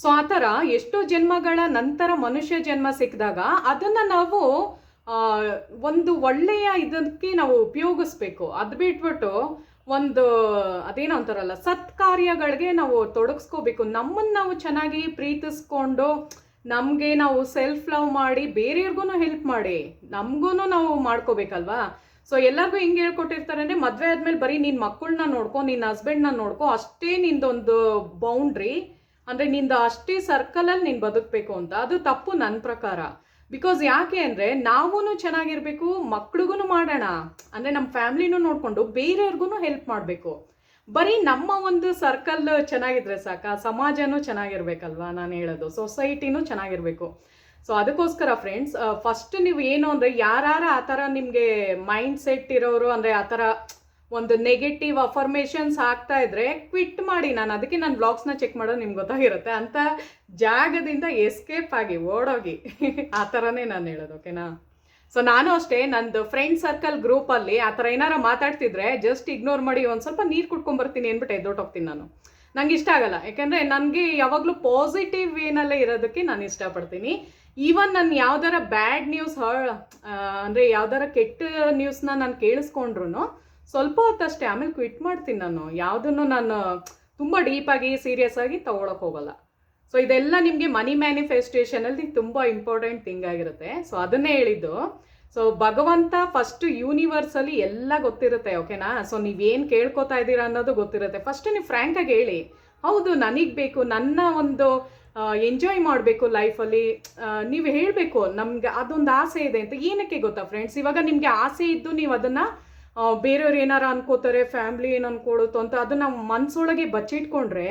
ಸೊ ಆ ಥರ ಎಷ್ಟೋ ಜನ್ಮಗಳ ನಂತರ ಮನುಷ್ಯ ಜನ್ಮ ಸಿಕ್ಕಿದಾಗ ಅದನ್ನು ನಾವು ಒಂದು ಒಳ್ಳೆಯ ಇದಕ್ಕೆ ನಾವು ಉಪಯೋಗಿಸ್ಬೇಕು. ಅದು ಬಿಟ್ಬಿಟ್ಟು ಒಂದು ಅದೇನೋ ಅಂತಾರಲ್ಲ, ಸತ್ಕಾರ್ಯಗಳಿಗೆ ನಾವು ತೊಡಗಿಸ್ಕೋಬೇಕು. ನಮ್ಮನ್ನು ನಾವು ಚೆನ್ನಾಗಿ ಪ್ರೀತಿಸ್ಕೊಂಡು, ನಮಗೆ ನಾವು ಸೆಲ್ಫ್ ಲವ್ ಮಾಡಿ, ಬೇರೆಯವ್ರಿಗೂ ಹೆಲ್ಪ್ ಮಾಡಿ, ನಮಗೂ ನಾವು ಮಾಡ್ಕೋಬೇಕಲ್ವಾ. ಸೊ ಎಲ್ಲರಿಗೂ ಹೆಂಗೆ ಹೇಳ್ಕೊಟ್ಟಿರ್ತಾರೆ ಅಂದರೆ, ಮದುವೆ ಆದಮೇಲೆ ಬರೀ ನಿನ್ನ ಮಕ್ಕಳನ್ನ ನೋಡ್ಕೊ, ನಿನ್ನ ಹಸ್ಬೆಂಡ್ನ ನೋಡ್ಕೊ, ಅಷ್ಟೇ ನಿಂದೊಂದು ಬೌಂಡ್ರಿ, ಅಂದರೆ ನಿಂದು ಅಷ್ಟೇ ಸರ್ಕಲಲ್ಲಿ ನೀನು ಬದುಕಬೇಕು ಅಂತ. ಅದು ತಪ್ಪು ನನ್ನ ಪ್ರಕಾರ. ಬಿಕಾಸ್ ಯಾಕೆ ಅಂದರೆ, ನಾವೂ ಚೆನ್ನಾಗಿರಬೇಕು, ಮಕ್ಳಿಗೂ ಮಾಡೋಣ, ಅಂದರೆ ನಮ್ಮ ಫ್ಯಾಮ್ಲಿನೂ ನೋಡಿಕೊಂಡು ಬೇರೆಯವ್ರಿಗೂ ಹೆಲ್ಪ್ ಮಾಡಬೇಕು. ಬರೀ ನಮ್ಮ ಒಂದು ಸರ್ಕಲ್ ಚೆನ್ನಾಗಿದ್ರೆ ಸಾಕ, ಸಮಾಜನೂ ಚೆನ್ನಾಗಿರ್ಬೇಕಲ್ವಾ. ನಾನು ಹೇಳೋದು ಸೊಸೈಟಿನೂ ಚೆನ್ನಾಗಿರಬೇಕು. ಸೊ ಅದಕ್ಕೋಸ್ಕರ ಫ್ರೆಂಡ್ಸ್, ಫಸ್ಟ್ ನೀವು ಏನು ಅಂದರೆ, ಯಾರು ಆ ಥರ ನಿಮಗೆ ಮೈಂಡ್ ಸೆಟ್ ಇರೋರು, ಅಂದರೆ ಆ ಥರ ಒಂದು ನೆಗೆಟಿವ್ ಅಫರ್ಮೇಷನ್ಸ್ ಆಗ್ತಾ ಇದ್ರೆ ಕ್ವಿಟ್ ಮಾಡಿ. ನಾನು ಅದಕ್ಕೆ ನನ್ನ ಬ್ಲಾಗ್ಸ್ನ ಚೆಕ್ ಮಾಡೋದು ನಿಮ್ಗೆ ಗೊತ್ತಾಗಿರುತ್ತೆ. ಅಂಥ ಜಾಗದಿಂದ ಎಸ್ಕೇಪ್ ಆಗಿ ಓಡೋಗಿ ಆ ಥರನೇ ನಾನು ಹೇಳೋದು, ಓಕೆನಾ? ಸೊ ನಾನು ಅಷ್ಟೇ, ನಂದು ಫ್ರೆಂಡ್ ಸರ್ಕಲ್ ಗ್ರೂಪಲ್ಲಿ ಆ ಥರ ಏನಾರ ಮಾತಾಡ್ತಿದ್ರೆ ಜಸ್ಟ್ ಇಗ್ನೋರ್ ಮಾಡಿ ಒಂದು ಸ್ವಲ್ಪ ನೀರು ಕುಡ್ಕೊಂಬರ್ತೀನಿ ಅಂದ್ಬಿಟ್ಟು ಎದ್ದೋಟೋಗ್ತೀನಿ. ನಂಗೆ ಇಷ್ಟ ಆಗಲ್ಲ, ಯಾಕೆಂದರೆ ನನಗೆ ಯಾವಾಗಲೂ ಪಾಸಿಟಿವ್ ವೇನಲ್ಲೇ ಇರೋದಕ್ಕೆ ನಾನು ಇಷ್ಟಪಡ್ತೀನಿ. ಈವನ್ ನಾನು ಯಾವ್ದಾರ ಬ್ಯಾಡ್ ನ್ಯೂಸ್ ಅಂದರೆ ಯಾವ್ದಾರ ಕೆಟ್ಟ ನ್ಯೂಸ್ನ ನಾನು ಕೇಳಿಸ್ಕೊಂಡ್ರು ಸ್ವಲ್ಪ ಹೊತ್ತಷ್ಟೇ, ಆಮೇಲೆ ಕ್ವಿಟ್ ಮಾಡ್ತೀನಿ. ಯಾವುದನ್ನು ನಾನು ತುಂಬ ಡೀಪಾಗಿ ಸೀರಿಯಸ್ ಆಗಿ ತೊಗೊಳಕ್ಕೆ ಹೋಗಲ್ಲ. ಸೊ ಇದೆಲ್ಲ ನಿಮಗೆ ಮನಿ ಮ್ಯಾನಿಫೆಸ್ಟೇಷನಲ್ಲಿ ತುಂಬ ಇಂಪಾರ್ಟೆಂಟ್ ಥಿಂಗ್ ಆಗಿರುತ್ತೆ. ಸೊ ಅದನ್ನೇ ಹೇಳಿದ್ದು. ಸೊ ಭಗವಂತ ಫಸ್ಟು ಯೂನಿವರ್ಸಲ್ಲಿ ಎಲ್ಲ ಗೊತ್ತಿರುತ್ತೆ, ಓಕೆನಾ? ಸೊ ನೀವೇನು ಕೇಳ್ಕೊತಾ ಇದ್ದೀರಾ ಅನ್ನೋದು ಗೊತ್ತಿರುತ್ತೆ. ಫಸ್ಟ್ ನೀವು ಫ್ರ್ಯಾಂಕಾಗಿ ಹೇಳಿ, ಹೌದು ನನಗೆ ಬೇಕು, ನನ್ನ ಒಂದು ಎಂಜಾಯ್ ಮಾಡಬೇಕು ಲೈಫಲ್ಲಿ, ನೀವು ಹೇಳಬೇಕು ನಮಗೆ ಅದೊಂದು ಆಸೆ ಇದೆ ಅಂತ. ಏನಕ್ಕೆ ಗೊತ್ತಾ ಫ್ರೆಂಡ್ಸ್, ಇವಾಗ ನಿಮಗೆ ಆಸೆ ಇದ್ದು ನೀವು ಅದನ್ನು ಬೇರೆಯವ್ರು ಏನಾರು ಅನ್ಕೋತಾರೆ, ಫ್ಯಾಮ್ಲಿ ಏನು ಅನ್ಕೊಳುತ್ತೋ ಅಂತ ಅದನ್ನು ಮನಸ್ಸೊಳಗೆ ಬಚ್ಚಿಟ್ಕೊಂಡ್ರೆ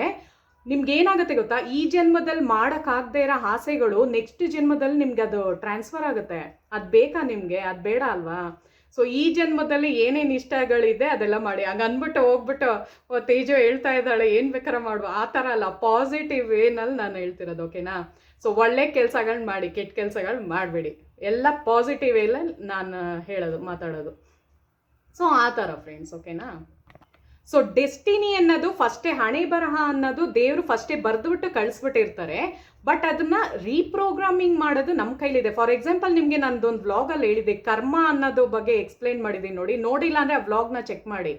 ನಿಮ್ಗೆ ಏನಾಗುತ್ತೆ ಗೊತ್ತಾ, ಈ ಜನ್ಮದಲ್ಲಿ ಮಾಡೋಕ್ಕಾಗದೇ ಇರೋ ಆಸೆಗಳು ನೆಕ್ಸ್ಟ್ ಜನ್ಮದಲ್ಲಿ ನಿಮ್ಗೆ ಅದು ಟ್ರಾನ್ಸ್ಫರ್ ಆಗುತ್ತೆ. ಅದು ಬೇಕಾ ನಿಮಗೆ? ಅದು ಬೇಡ ಅಲ್ವಾ? ಸೊ ಈ ಜನ್ಮದಲ್ಲಿ ಏನೇನು ಇಷ್ಟಗಳಿದೆ ಅದೆಲ್ಲ ಮಾಡಿ. ಹಂಗೆ ಅಂದ್ಬಿಟ್ಟು ಹೋಗ್ಬಿಟ್ಟು ತೇಜು ಹೇಳ್ತಾ ಇದ್ದಾಳೆ ಏನು ಬೇಕಾರ ಮಾಡುವ, ಆ ಥರ ಅಲ್ಲ, ಪಾಸಿಟಿವ್ ವೇನಲ್ಲಿ ನಾನು ಹೇಳ್ತಿರೋದು. ಓಕೆನಾ? ಸೊ ಒಳ್ಳೆ ಕೆಲಸಗಳನ್ನ ಮಾಡಿ, ಕೆಟ್ಟ ಕೆಲಸಗಳು ಮಾಡಬೇಡಿ, ಎಲ್ಲ ಪಾಸಿಟಿವ್ ವೇಲಲ್ಲಿ ನಾನು ಮಾತಾಡೋದು. ಸೊ ಆ ಥರ ಫ್ರೆಂಡ್ಸ್. ಓಕೆನಾ? ಸೊ ಡೆಸ್ಟಿನಿ ಅನ್ನೋದು ಫಸ್ಟೇ, ಹಣೆ ಬರಹ ಅನ್ನೋದು ದೇವರು ಫಸ್ಟೇ ಬರೆದ್ಬಿಟ್ಟು ಕಳಿಸ್ಬಿಟ್ಟಿರ್ತಾರೆ. ಬಟ್ ಅದನ್ನ ರೀಪ್ರೋಗ್ರಾಮಿಂಗ್ ಮಾಡೋದು ನಮ್ಮ ಕೈಲಿದೆ. ಫಾರ್ ಎಕ್ಸಾಂಪಲ್, ನಿಮಗೆ ನಂದೊಂದು ವ್ಲಾಗಲ್ಲಿ ಹೇಳಿದೆ, ಕರ್ಮ ಅನ್ನೋದು ಬಗ್ಗೆ ಎಕ್ಸ್ಪ್ಲೈನ್ ಮಾಡಿದ್ದೀನಿ ನೋಡಿ. ನೋಡಿಲ್ಲ ಅಂದರೆ ಆ ವ್ಲಾಗ್ನ ಚೆಕ್ ಮಾಡಿ.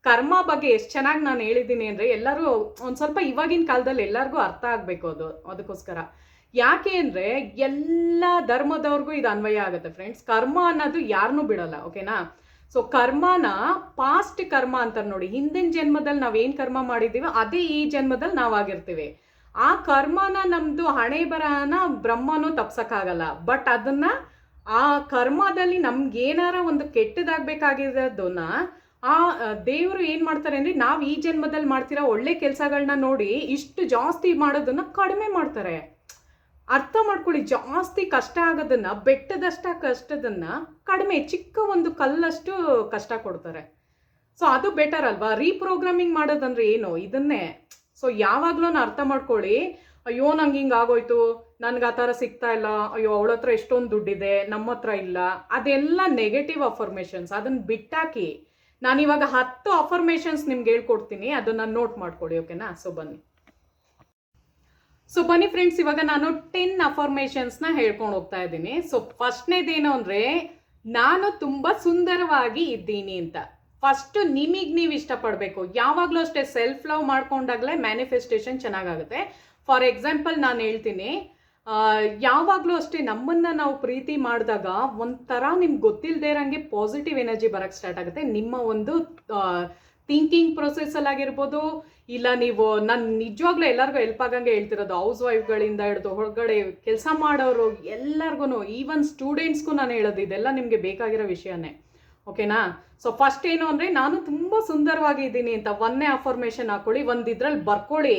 ಕರ್ಮ ಬಗ್ಗೆ ಎಷ್ಟು ಚೆನ್ನಾಗಿ ನಾನು ಹೇಳಿದ್ದೀನಿ ಅಂದರೆ ಎಲ್ಲರೂ ಒಂದು ಸ್ವಲ್ಪ ಇವಾಗಿನ ಕಾಲದಲ್ಲಿ ಎಲ್ಲರಿಗೂ ಅರ್ಥ ಆಗಬೇಕು ಅದಕ್ಕೋಸ್ಕರ. ಯಾಕೆ ಅಂದರೆ ಎಲ್ಲ ಧರ್ಮದವ್ರಿಗೂ ಇದು ಅನ್ವಯ ಆಗುತ್ತೆ ಫ್ರೆಂಡ್ಸ್. ಕರ್ಮ ಅನ್ನೋದು ಯಾರನ್ನೂ ಬಿಡಲ್ಲ. ಓಕೆನಾ? ಸೊ ಕರ್ಮನ ಪಾಸ್ಟ್ ಕರ್ಮ ಅಂತಾರೆ ನೋಡಿ. ಹಿಂದಿನ ಜನ್ಮದಲ್ಲಿ ನಾವೇನು ಕರ್ಮ ಮಾಡಿದ್ದೀವೋ ಅದೇ ಈ ಜನ್ಮದಲ್ಲಿ ನಾವಾಗಿರ್ತೀವಿ. ಆ ಕರ್ಮನ ನಮ್ಮದು ಹಣೆ ಬರಹನ ಬ್ರಹ್ಮನೂ ತಪ್ಸಕ್ಕಾಗಲ್ಲ. ಬಟ್ ಅದನ್ನ ಆ ಕರ್ಮದಲ್ಲಿ ನಮ್ಗೆ ಏನಾರ ಒಂದು ಕೆಟ್ಟದಾಗಬೇಕಾಗಿರೋದನ್ನ ಆ ದೇವರು ಏನು ಮಾಡ್ತಾರೆ ಅಂದರೆ, ನಾವು ಈ ಜನ್ಮದಲ್ಲಿ ಮಾಡ್ತಿರೋ ಒಳ್ಳೆ ಕೆಲಸಗಳನ್ನ ನೋಡಿ ಇಷ್ಟು ಜಾಸ್ತಿ ಮಾಡೋದನ್ನ ಕಡಿಮೆ ಮಾಡ್ತಾರೆ. ಅರ್ಥ ಮಾಡ್ಕೊಳ್ಳಿ, ಜಾಸ್ತಿ ಕಷ್ಟ ಆಗೋದನ್ನ, ಬೆಟ್ಟದಷ್ಟ ಕಷ್ಟದನ್ನ ಕಡಿಮೆ, ಚಿಕ್ಕ ಒಂದು ಕಲ್ಲಷ್ಟು ಕಷ್ಟ ಕೊಡ್ತಾರೆ. ಸೊ ಅದು ಬೆಟರ್ ಅಲ್ವಾ? ರೀಪ್ರೋಗ್ರಾಮಿಂಗ್ ಮಾಡೋದಂದ್ರೆ ಏನು? ಇದನ್ನೇ. ಸೊ ಯಾವಾಗಲೂ ಅರ್ಥ ಮಾಡ್ಕೊಳ್ಳಿ, ಅಯ್ಯೋ ನಂಗೆ ಹಿಂಗೆ ಆಗೋಯ್ತು, ನನಗೆ ಆ ಥರ ಸಿಗ್ತಾ ಇಲ್ಲ, ಅಯ್ಯೋ ಅವಳ ಹತ್ರ ಎಷ್ಟೊಂದು ದುಡ್ಡಿದೆ, ನಮ್ಮ ಹತ್ರ ಇಲ್ಲ, ಅದೆಲ್ಲ ನೆಗೆಟಿವ್ ಅಫರ್ಮೇಷನ್ಸ್. ಅದನ್ನು ಬಿಟ್ಟಾಕಿ. ನಾನಿವಾಗ 10 ಅಫರ್ಮೇಷನ್ಸ್ ನಿಮ್ಗೆ ಹೇಳ್ಕೊಡ್ತೀನಿ, ಅದನ್ನು ನೋಟ್ ಮಾಡ್ಕೊಳ್ಳಿ. ಓಕೆನಾ? ಸೊ ಬನ್ನಿ ಫ್ರೆಂಡ್ಸ್, ಇವಾಗ ನಾನು 10 ಅಫರ್ಮೇಷನ್ಸ್ನ ಹೇಳ್ಕೊಂಡು ಹೋಗ್ತಾ ಇದ್ದೀನಿ. ಸೊ ಫಸ್ಟ್ನೇದೇನು ಅಂದರೆ, ನಾನು ತುಂಬ ಸುಂದರವಾಗಿ ಇದ್ದೀನಿ ಅಂತ. ಫಸ್ಟು ನಿಮಗೆ ನೀವು ಇಷ್ಟಪಡಬೇಕು. ಯಾವಾಗಲೂ ಅಷ್ಟೇ ಸೆಲ್ಫ್ ಲವ್ ಮಾಡ್ಕೊಂಡಾಗಲೇ ಮ್ಯಾನಿಫೆಸ್ಟೇಷನ್ ಚೆನ್ನಾಗಾಗುತ್ತೆ. ಫಾರ್ ಎಕ್ಸಾಂಪಲ್ ನಾನು ಹೇಳ್ತೀನಿ, ಯಾವಾಗಲೂ ಅಷ್ಟೇ ನಮ್ಮನ್ನು ನಾವು ಪ್ರೀತಿ ಮಾಡಿದಾಗ ಒಂಥರ ನಿಮ್ಗೆ ಗೊತ್ತಿಲ್ಲದೆ ಇರೋಂಗೆ ಪಾಸಿಟಿವ್ ಎನರ್ಜಿ ಬರೋಕ್ಕೆ ಸ್ಟಾರ್ಟ್ ಆಗುತ್ತೆ. ನಿಮ್ಮ ಒಂದು ಥಿಂಕಿಂಗ್ ಪ್ರೊಸೆಸ್ಸಲ್ಲಾಗಿರ್ಬೋದು, ಇಲ್ಲ ನೀವು, ನಾನು ನಿಜವಾಗ್ಲೂ ಎಲ್ಲರಿಗೂ ಹೆಲ್ಪ್ ಆಗಂಗೆ ಹೇಳ್ತಿರೋದು, ಹೌಸ್ ವೈಫ್ಗಳಿಂದ ಹಿಡಿದು ಹೊರಗಡೆ ಕೆಲಸ ಮಾಡೋರು ಎಲ್ಲರಿಗೂ, ಈವನ್ ಸ್ಟೂಡೆಂಟ್ಸ್ಗೂ ನಾನು ಹೇಳೋದು, ಇದೆಲ್ಲ ನಿಮಗೆ ಬೇಕಾಗಿರೋ ವಿಷಯನೇ. ಓಕೆನಾ? ಸೊ ಫಸ್ಟ್ ಏನು ಅಂದರೆ, ನಾನು ತುಂಬ ಸುಂದರವಾಗಿದ್ದೀನಿ ಅಂತ 1ನೇ ಅಫರ್ಮೇಷನ್ ಹಾಕೊಳ್ಳಿ. ಒಂದು ಇದ್ರಲ್ಲಿ ಬರ್ಕೊಳ್ಳಿ.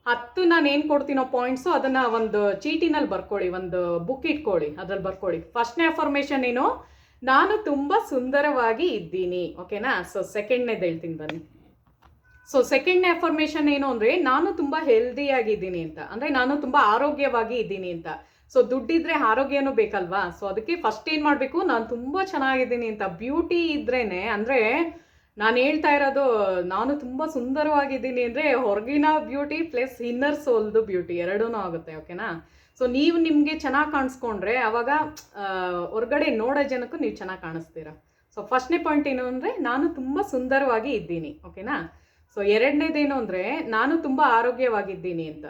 10 ನಾನು ಏನು ಕೊಡ್ತೀನೋ ಪಾಯಿಂಟ್ಸು ಅದನ್ನು ಒಂದು ಚೀಟಿನಲ್ಲಿ ಬರ್ಕೊಳ್ಳಿ, ಒಂದು ಬುಕ್ ಇಟ್ಕೊಳ್ಳಿ, ಅದ್ರಲ್ಲಿ ಬರ್ಕೊಳ್ಳಿ. ಫಸ್ಟ್ನೇ ಅಫರ್ಮೇಷನ್ ಏನು? ನಾನು ತುಂಬ ಸುಂದರವಾಗಿ ಇದ್ದೀನಿ. ಓಕೆನಾ? ಸೊ ಸೆಕೆಂಡ್ನೇದು ಹೇಳ್ತೀನಿ ಬನ್ನಿ. ಸೊ ಸೆಕೆಂಡ್ನೇ ಅಫರ್ಮೇಷನ್ ಏನು ಅಂದರೆ, ನಾನು ತುಂಬ ಹೆಲ್ದಿಯಾಗಿದ್ದೀನಿ ಅಂತ. ಅಂದರೆ ನಾನು ತುಂಬ ಆರೋಗ್ಯವಾಗಿ ಇದ್ದೀನಿ ಅಂತ. ಸೊ ದುಡ್ಡಿದ್ರೆ ಆರೋಗ್ಯನೂ ಬೇಕಲ್ವಾ? ಸೊ ಅದಕ್ಕೆ ಫಸ್ಟ್ ಏನು ಮಾಡಬೇಕು, ನಾನು ತುಂಬ ಚೆನ್ನಾಗಿದ್ದೀನಿ ಅಂತ. ಬ್ಯೂಟಿ ಇದ್ರೇನೆ, ಅಂದರೆ ನಾನು ಹೇಳ್ತಾ ಇರೋದು, ನಾನು ತುಂಬ ಸುಂದರವಾಗಿದ್ದೀನಿ ಅಂದರೆ ಹೊರಗಿನ ಬ್ಯೂಟಿ ಪ್ಲಸ್ ಇನ್ನರ್ ಸೋಲ್ದು ಬ್ಯೂಟಿ ಎರಡೂ ಆಗುತ್ತೆ. ಓಕೆನಾ? ಸೊ ನೀವು ನಿಮಗೆ ಚೆನ್ನಾಗಿ ಕಾಣಿಸ್ಕೊಂಡ್ರೆ ಆವಾಗ ಹೊರಗಡೆ ನೋಡೋ ಜನಕ್ಕೂ ನೀವು ಚೆನ್ನಾಗಿ ಕಾಣಿಸ್ತೀರಾ. ಸೊ ಫಸ್ಟ್ನೇ ಪಾಯಿಂಟ್ ಏನು ಅಂದರೆ, ನಾನು ತುಂಬ ಸುಂದರವಾಗಿ ಇದ್ದೀನಿ. ಓಕೆನಾ? ಸೊ ಎರಡನೇದೇನು ಅಂದರೆ, ನಾನು ತುಂಬ ಆರೋಗ್ಯವಾಗಿದ್ದೀನಿ ಅಂತ.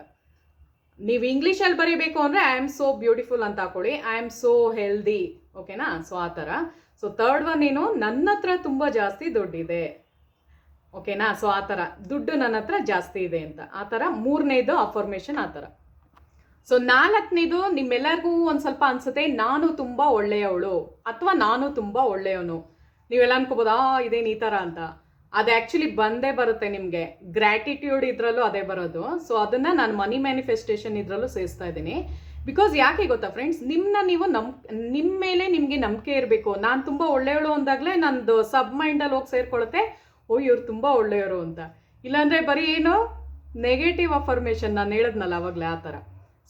ನೀವು ಇಂಗ್ಲೀಷಲ್ಲಿ ಬರೀಬೇಕು ಅಂದರೆ ಐ ಆಮ್ ಸೋ ಬ್ಯೂಟಿಫುಲ್ ಅಂತ ಹಾಕೊಳ್ಳಿ, ಐ ಆಮ್ ಸೋ ಹೆಲ್ದಿ. ಓಕೆನಾ? ಸೊ ಆ ಥರ. ಸೊ ಥರ್ಡ್ ಒನ್ ಏನು, ನನ್ನ ಹತ್ರ ತುಂಬ ಜಾಸ್ತಿ ದುಡ್ಡಿದೆ. ಓಕೆನಾ? ಸೊ ಆ ಥರ, ದುಡ್ಡು ನನ್ನ ಹತ್ರ ಜಾಸ್ತಿ ಇದೆ ಅಂತ. ಆ ಥರ ಮೂರನೇದು ಅಫರ್ಮೇಷನ್ ಆ ಥರ. ಸೊ ನಾಲ್ಕನೇದು, ನಿಮ್ಮೆಲ್ಲರಿಗೂ ಒಂದು ಸ್ವಲ್ಪ ಅನ್ಸುತ್ತೆ, ನಾನು ತುಂಬ ಒಳ್ಳೆಯವಳು ಅಥವಾ ನಾನು ತುಂಬ ಒಳ್ಳೆಯವನು. ನೀವೆಲ್ಲ ಅನ್ಕೋಬೋದು, ಇದೇನು ಈ ಥರ ಅಂತ. ಅದು ಆ್ಯಕ್ಚುಲಿ ಬಂದೇ ಬರುತ್ತೆ ನಿಮಗೆ. ಗ್ರ್ಯಾಟಿಟ್ಯೂಡ್ ಇದರಲ್ಲೂ ಅದೇ ಬರೋದು. ಸೊ ಅದನ್ನು ನಾನು ಮನಿ ಮ್ಯಾನಿಫೆಸ್ಟೇಷನ್ ಇದರಲ್ಲೂ ಸೇರಿಸ್ತಾ ಇದ್ದೀನಿ. ಬಿಕಾಸ್ ಯಾಕೆ ಗೊತ್ತಾ ಫ್ರೆಂಡ್ಸ್, ನೀವು ನಿಮ್ಮ ಮೇಲೆ ನಿಮಗೆ ನಂಬಿಕೆ ಇರಬೇಕು. ನಾನು ತುಂಬ ಒಳ್ಳೆಯವಳು ಅಂದಾಗಲೇ ನಂದು ಸಬ್ ಮೈಂಡಲ್ಲಿ ಹೋಗಿ ಸೇರ್ಕೊಳ್ಳುತ್ತೆ, ಓ ಇವ್ರು ತುಂಬ ಒಳ್ಳೆಯವರು ಅಂತ. ಇಲ್ಲಾಂದರೆ ಬರೀ ಏನು ನೆಗೆಟಿವ್ ಅಫರ್ಮೇಷನ್, ನಾನು ಹೇಳಿದ್ನಲ್ಲ ಅವಾಗಲೇ ಆ ಥರ.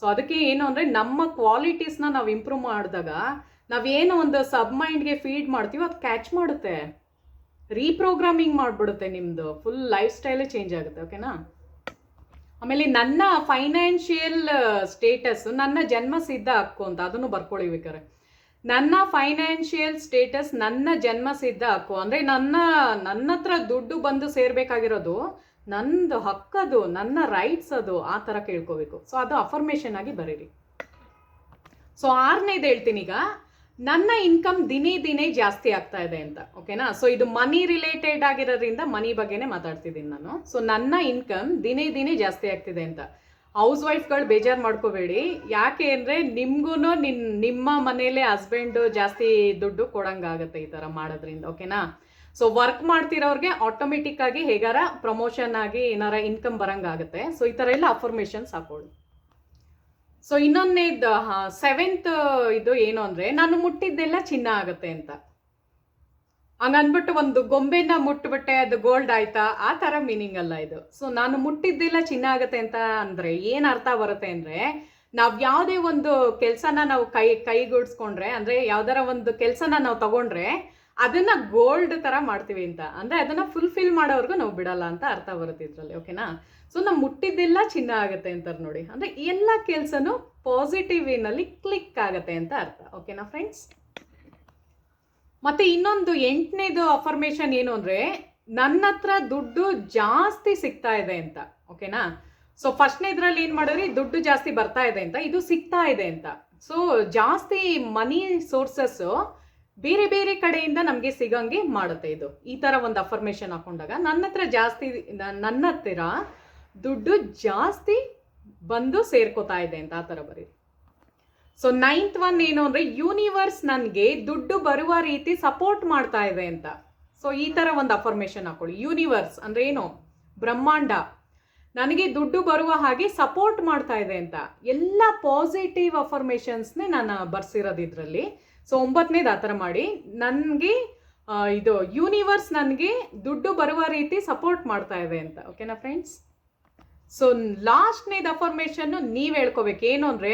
ಸೊ ಅದಕ್ಕೆ ಏನು ಅಂದರೆ, ನಮ್ಮ ಕ್ವಾಲಿಟೀಸ್ನ ನಾವು ಇಂಪ್ರೂವ್ ಮಾಡಿದಾಗ ನಾವೇನು ಒಂದು ಸಬ್ ಮೈಂಡ್ಗೆ ಫೀಡ್ ಮಾಡ್ತೀವೋ ಅದು ಕ್ಯಾಚ್ ಮಾಡುತ್ತೆ, ರೀಪ್ರೋಗ್ರಾಮಿಂಗ್ ಮಾಡಿಬಿಡುತ್ತೆ. ನಿಮ್ಮದು ಫುಲ್ ಲೈಫ್ ಸ್ಟೈಲೇ ಚೇಂಜ್ ಆಗುತ್ತೆ. ಓಕೆನಾ? ಆಮೇಲೆ ನನ್ನ ಫೈನಾನ್ಷಿಯಲ್ ಸ್ಟೇಟಸ್ ನನ್ನ ಜನ್ಮ ಸಿದ್ಧ ಹಕ್ಕು ಅಂತ, ಅದನ್ನು ಬರ್ಕೊಳ್ಳಿ ಬೇಕಾರೆ. ನನ್ನ ಫೈನಾನ್ಷಿಯಲ್ ಸ್ಟೇಟಸ್ ನನ್ನ ಜನ್ಮ ಸಿದ್ಧ ಹಕ್ಕು ಅಂದರೆ ನನ್ನ ಹತ್ರ ದುಡ್ಡು ಬಂದು ಸೇರಬೇಕಾಗಿರೋದು ನಂದು ಹಕ್ಕದು, ನನ್ನ ರೈಟ್ಸ್ ಅದು, ಆ ಥರ ಕೇಳ್ಕೋಬೇಕು. ಸೊ ಅದು ಅಫರ್ಮೇಷನ್ ಆಗಿ ಬರೀರಿ. ಸೊ ಆರನೇದು ಹೇಳ್ತೀನಿ ಈಗ, ನನ್ನ ಇನ್ಕಮ್ ದಿನೇ ಜಾಸ್ತಿ ಆಗ್ತಾ ಇದೆ ಅಂತ. ಓಕೆನಾ? ಸೊ ಇದು ಮನಿ ರಿಲೇಟೆಡ್ ಆಗಿರೋದ್ರಿಂದ ಮನಿ ಬಗ್ಗೆನೇ ಮಾತಾಡ್ತಿದ್ದೀನಿ ನಾನು. ಸೊ ನನ್ನ ಇನ್ಕಮ್ ದಿನೇ ಜಾಸ್ತಿ ಆಗ್ತಿದೆ ಅಂತ. ಹೌಸ್ ವೈಫ್ಗಳು ಬೇಜಾರು ಮಾಡ್ಕೋಬೇಡಿ. ಯಾಕೆ ಅಂದರೆ ನಿಮಗೂ ನಿಮ್ಮ ಮನೇಲೆ ಹಸ್ಬೆಂಡು ಜಾಸ್ತಿ ದುಡ್ಡು ಕೊಡಂಗಾಗುತ್ತೆ ಈ ಥರ ಮಾಡೋದ್ರಿಂದ. ಓಕೆನಾ? ಸೊ ವರ್ಕ್ ಮಾಡ್ತಿರೋರಿಗೆ ಆಟೋಮೆಟಿಕ್ ಆಗಿ ಹೇಗಾರ ಪ್ರಮೋಷನ್ ಆಗಿ ಏನಾರ ಇನ್ಕಮ್ ಬರಂಗಾಗುತ್ತೆ. ಸೊ ಈ ಥರ ಎಲ್ಲ ಅಫರ್ಮೇಷನ್ಸ್ ಹಾಕೊಳ್ಳಿ. ಸೊ ಇನ್ನೊಂದನೇದು 7th ಇದು ಏನು ಅಂದರೆ, ನಾನು ಮುಟ್ಟಿದ್ದೆಲ್ಲ ಚಿನ್ನ ಆಗುತ್ತೆ ಅಂತ. ಹಂಗನ್ಬಿಟ್ಟು ಒಂದು ಗೊಂಬೆನ ಮುಟ್ಬಿಟ್ಟೆ ಅದು ಗೋಲ್ಡ್ ಆಯ್ತಾ, ಆ ಥರ ಮೀನಿಂಗ್ ಅಲ್ಲ ಇದು. ಸೊ ನಾನು ಮುಟ್ಟಿದ್ದೆಲ್ಲ ಚಿನ್ನ ಆಗುತ್ತೆ ಅಂತ ಅಂದರೆ ಏನು ಅರ್ಥ ಬರುತ್ತೆ ಅಂದರೆ, ನಾವು ಯಾವುದೇ ಒಂದು ಕೆಲಸನ ನಾವು ಕೈಗೂಡಿಸ್ಕೊಂಡ್ರೆ, ಅಂದರೆ ಯಾವ್ದಾರ ಒಂದು ಕೆಲಸನ ನಾವು ತಗೊಂಡ್ರೆ ಅದನ್ನ ಗೋಲ್ಡ್ ಥರ ಮಾಡ್ತೀವಿ ಅಂತ, ಅಂದರೆ ಅದನ್ನ ಫುಲ್ಫಿಲ್ ಮಾಡೋವರೆಗೂ ನಾವು ಬಿಡಲ್ಲ ಅಂತ ಅರ್ಥ ಬರುತ್ತೆ ಇದರಲ್ಲಿ. ಓಕೆನಾ? ಸೊ ನಾವು ಮುಟ್ಟಿದ್ದೆಲ್ಲ ಚಿನ್ನ ಆಗುತ್ತೆ ಅಂತಾರೆ ನೋಡಿ, ಅಂದರೆ ಎಲ್ಲ ಕೆಲಸನೂ ಪಾಸಿಟಿವ್ ವೇನಲ್ಲಿ ಕ್ಲಿಕ್ ಆಗುತ್ತೆ ಅಂತ ಅರ್ಥ. ಓಕೆನಾ ಫ್ರೆಂಡ್ಸ್? ಮತ್ತೆ ಇನ್ನೊಂದು 8ನೇದು ಅಫರ್ಮೇಷನ್ ಏನು ಅಂದರೆ, ನನ್ನ ಹತ್ರ ದುಡ್ಡು ಜಾಸ್ತಿ ಸಿಗ್ತಾ ಇದೆ ಅಂತ. ಓಕೆನಾ? ಸೊ ಫಸ್ಟ್ನೇದ್ರಲ್ಲಿ ಏನು ಮಾಡಿದ್ರಿ, ದುಡ್ಡು ಜಾಸ್ತಿ ಬರ್ತಾ ಇದೆ ಅಂತ, ಇದು ಸಿಗ್ತಾ ಇದೆ ಅಂತ. ಸೊ ಜಾಸ್ತಿ ಮನಿ ಸೋರ್ಸಸ್ಸು ಬೇರೆ ಬೇರೆ ಕಡೆಯಿಂದ ನಮಗೆ ಸಿಗಂಗೆ ಮಾಡುತ್ತೆ ಇದು. ಈ ಥರ ಒಂದು ಅಫರ್ಮೇಷನ್ ಹಾಕೊಂಡಾಗ ನನ್ನ ಹತ್ತಿರ ದುಡ್ಡು ಜಾಸ್ತಿ ಬಂದು ಸೇರ್ಕೋತಾ ಇದೆ ಅಂತ, ಆ ಥರ ಬರೀ. ಸೊ 9th ಒನ್ ಏನು ಅಂದರೆ, ಯೂನಿವರ್ಸ್ ನನಗೆ ದುಡ್ಡು ಬರುವ ರೀತಿ ಸಪೋರ್ಟ್ ಮಾಡ್ತಾ ಇದೆ ಅಂತ. ಸೊ ಈ ಥರ ಒಂದು ಅಫರ್ಮೇಷನ್ ಹಾಕೊಳ್ಳಿ. ಯೂನಿವರ್ಸ್ ಅಂದರೆ ಏನು? ಬ್ರಹ್ಮಾಂಡ ನನಗೆ ದುಡ್ಡು ಬರುವ ಹಾಗೆ ಸಪೋರ್ಟ್ ಮಾಡ್ತಾ ಇದೆ ಅಂತ. ಎಲ್ಲ ಪಾಸಿಟಿವ್ ಅಫರ್ಮೇಷನ್ಸ್ನೇ ನಾನು ಬರ್ಸಿರೋದು ಇದರಲ್ಲಿ. ಸೊ 9ನೇದು ಆ ಥರ ಮಾಡಿ, ನನಗೆ ಇದು ಯೂನಿವರ್ಸ್ ನನಗೆ ದುಡ್ಡು ಬರುವ ರೀತಿ ಸಪೋರ್ಟ್ ಮಾಡ್ತಾ ಇದೆ ಅಂತ. ಓಕೆನಾ ಫ್ರೆಂಡ್ಸ್? ಸೊ ಲಾಸ್ಟ್ನೇದು ಅಫರ್ಮೇಷನ್ನು ನೀವು ಹೇಳ್ಕೋಬೇಕು. ಏನು ಅಂದರೆ,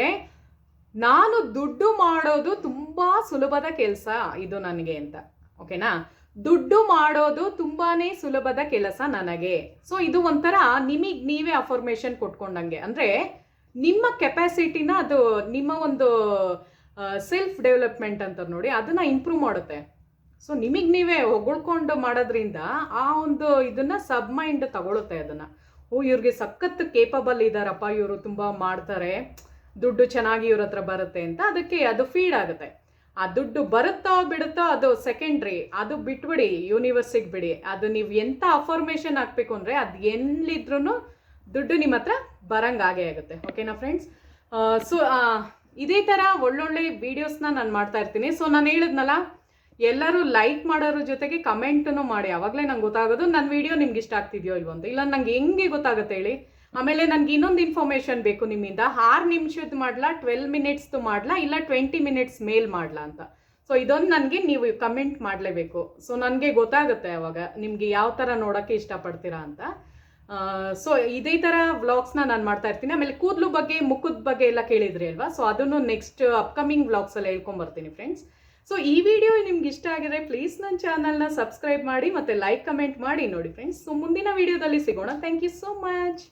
ನಾನು ದುಡ್ಡು ಮಾಡೋದು ತುಂಬ ಸುಲಭದ ಕೆಲಸ ಇದು ನನಗೆ ಅಂತ. ಓಕೆನಾ? ದುಡ್ಡು ಮಾಡೋದು ತುಂಬಾ ಸುಲಭದ ಕೆಲಸ ನನಗೆ. ಸೊ ಇದು ಒಂಥರ ನಿಮಗೆ ನೀವೇ ಅಫರ್ಮೇಷನ್ ಕೊಟ್ಕೊಂಡಂಗೆ, ಅಂದರೆ ನಿಮ್ಮ ಕೆಪಾಸಿಟಿನ ಅದು ನಿಮ್ಮ ಒಂದು ಸೆಲ್ಫ್ ಡೆವಲಪ್ಮೆಂಟ್ ಅಂತ ನೋಡಿ, ಅದನ್ನು ಇಂಪ್ರೂವ್ ಮಾಡುತ್ತೆ. ಸೊ ನಿಮಗೆ ನೀವೇ ಹೊಗಳ್ಕೊಂಡು ಮಾಡೋದ್ರಿಂದ ಆ ಒಂದು ಇದನ್ನು ಸಬ್ ಮೈಂಡ್ ತಗೊಳುತ್ತೆ ಅದನ್ನು. ಇವ್ರಿಗೆ ಸಖತ್ ಕೇಪಬಲ್ ಇದ್ದಾರಪ್ಪ, ಇವರು ತುಂಬ ಮಾಡ್ತಾರೆ, ದುಡ್ಡು ಚೆನ್ನಾಗಿ ಇವ್ರ ಹತ್ರ ಬರುತ್ತೆ ಅಂತ, ಅದಕ್ಕೆ ಅದು ಫೀಡ್ ಆಗುತ್ತೆ. ಆ ದುಡ್ಡು ಬರುತ್ತೋ ಬಿಡುತ್ತೋ ಅದು ಸೆಕೆಂಡ್ರಿ, ಅದು ಬಿಟ್ಬಿಡಿ, ಯೂನಿವರ್ಸಿಗೆ ಬಿಡಿ. ಅದು ನೀವು ಎಂಥ ಅಫರ್ಮೇಷನ್ ಹಾಕ್ಬೇಕು ಅಂದರೆ ಅದು ಎಲ್ಲಿದ್ರೂ ದುಡ್ಡು ನಿಮ್ಮ ಹತ್ರ ಬರಂಗಾಗೇ ಆಗುತ್ತೆ. ಓಕೆನಾ ಫ್ರೆಂಡ್ಸ್? ಸೊ ಇದೇ ಥರ ಒಳ್ಳೊಳ್ಳೆ ವೀಡಿಯೋಸ್ನ ನಾನು ಮಾಡ್ತಾ ಇರ್ತೀನಿ. ಸೊ ನಾನು ಹೇಳಿದ್ನಲ್ಲ, ಎಲ್ಲರೂ ಲೈಕ್ ಮಾಡೋರ ಜೊತೆಗೆ ಕಮೆಂಟನ್ನು ಮಾಡಿ, ಆವಾಗಲೇ ನಂಗೆ ಗೊತ್ತಾಗೋದು ನನ್ನ ವೀಡಿಯೋ ನಿಮ್ಗೆ ಇಷ್ಟ ಆಗ್ತಿದೆಯೋ ಇಲ್ವೋ ಅಂತ. ಇಲ್ಲ ನಂಗೆ ಹೆಂಗೆ ಗೊತ್ತಾಗುತ್ತೆ ಹೇಳಿ? ಆಮೇಲೆ ನನಗೆ ಇನ್ನೊಂದು ಇನ್ಫಾರ್ಮೇಷನ್ ಬೇಕು ನಿಮ್ಮಿಂದ. 6 ನಿಮಿಷದ್ದು ಮಾಡಲಾ, 12 ಮಿನಿಟ್ಸ್ದು ಮಾಡಲಾ, ಇಲ್ಲ 20 ಮಿನಿಟ್ಸ್ ಮೇಲ್ ಮಾಡಲಾ ಅಂತ. ಸೊ ಇದೊಂದು ನನಗೆ ನೀವು ಕಮೆಂಟ್ ಮಾಡಲೇಬೇಕು. ಸೊ ನನಗೆ ಗೊತ್ತಾಗುತ್ತೆ ಅವಾಗ ನಿಮಗೆ ಯಾವ ಥರ ನೋಡೋಕ್ಕೆ ಇಷ್ಟಪಡ್ತೀರಾ ಅಂತ. ಸೊ ಇದೇ ಥರ ವ್ಲಾಗ್ಸ್ನ ನಾನು ಮಾಡ್ತಾ ಇರ್ತೀನಿ. ಆಮೇಲೆ ಕೂದಲು ಬಗ್ಗೆ, ಮುಖದ ಬಗ್ಗೆ ಎಲ್ಲ ಕೇಳಿದ್ರಿ ಅಲ್ವಾ? ಸೊ ಅದನ್ನು ನೆಕ್ಸ್ಟ್ ಅಪ್ಕಮಿಂಗ್ ವ್ಲಾಗ್ಸಲ್ಲಿ ಹೇಳ್ಕೊಂಬರ್ತೀನಿ ಫ್ರೆಂಡ್ಸ್. ಸೊ ಈ ವಿಡಿಯೋ ನಿಮ್ಗೆ ಇಷ್ಟ ಆಗಿದ್ರೆ ಪ್ಲೀಸ್ ನನ್ನ ಚಾನಲ್ನ ಸಬ್ಸ್ಕ್ರೈಬ್ ಮಾಡಿ ಮತ್ತು ಲೈಕ್ ಕಮೆಂಟ್ ಮಾಡಿ ನೋಡಿ ಫ್ರೆಂಡ್ಸ್. ಸೊ ಮುಂದಿನ ವಿಡಿಯೋದಲ್ಲಿ ಸಿಗೋಣ. Thank you so much.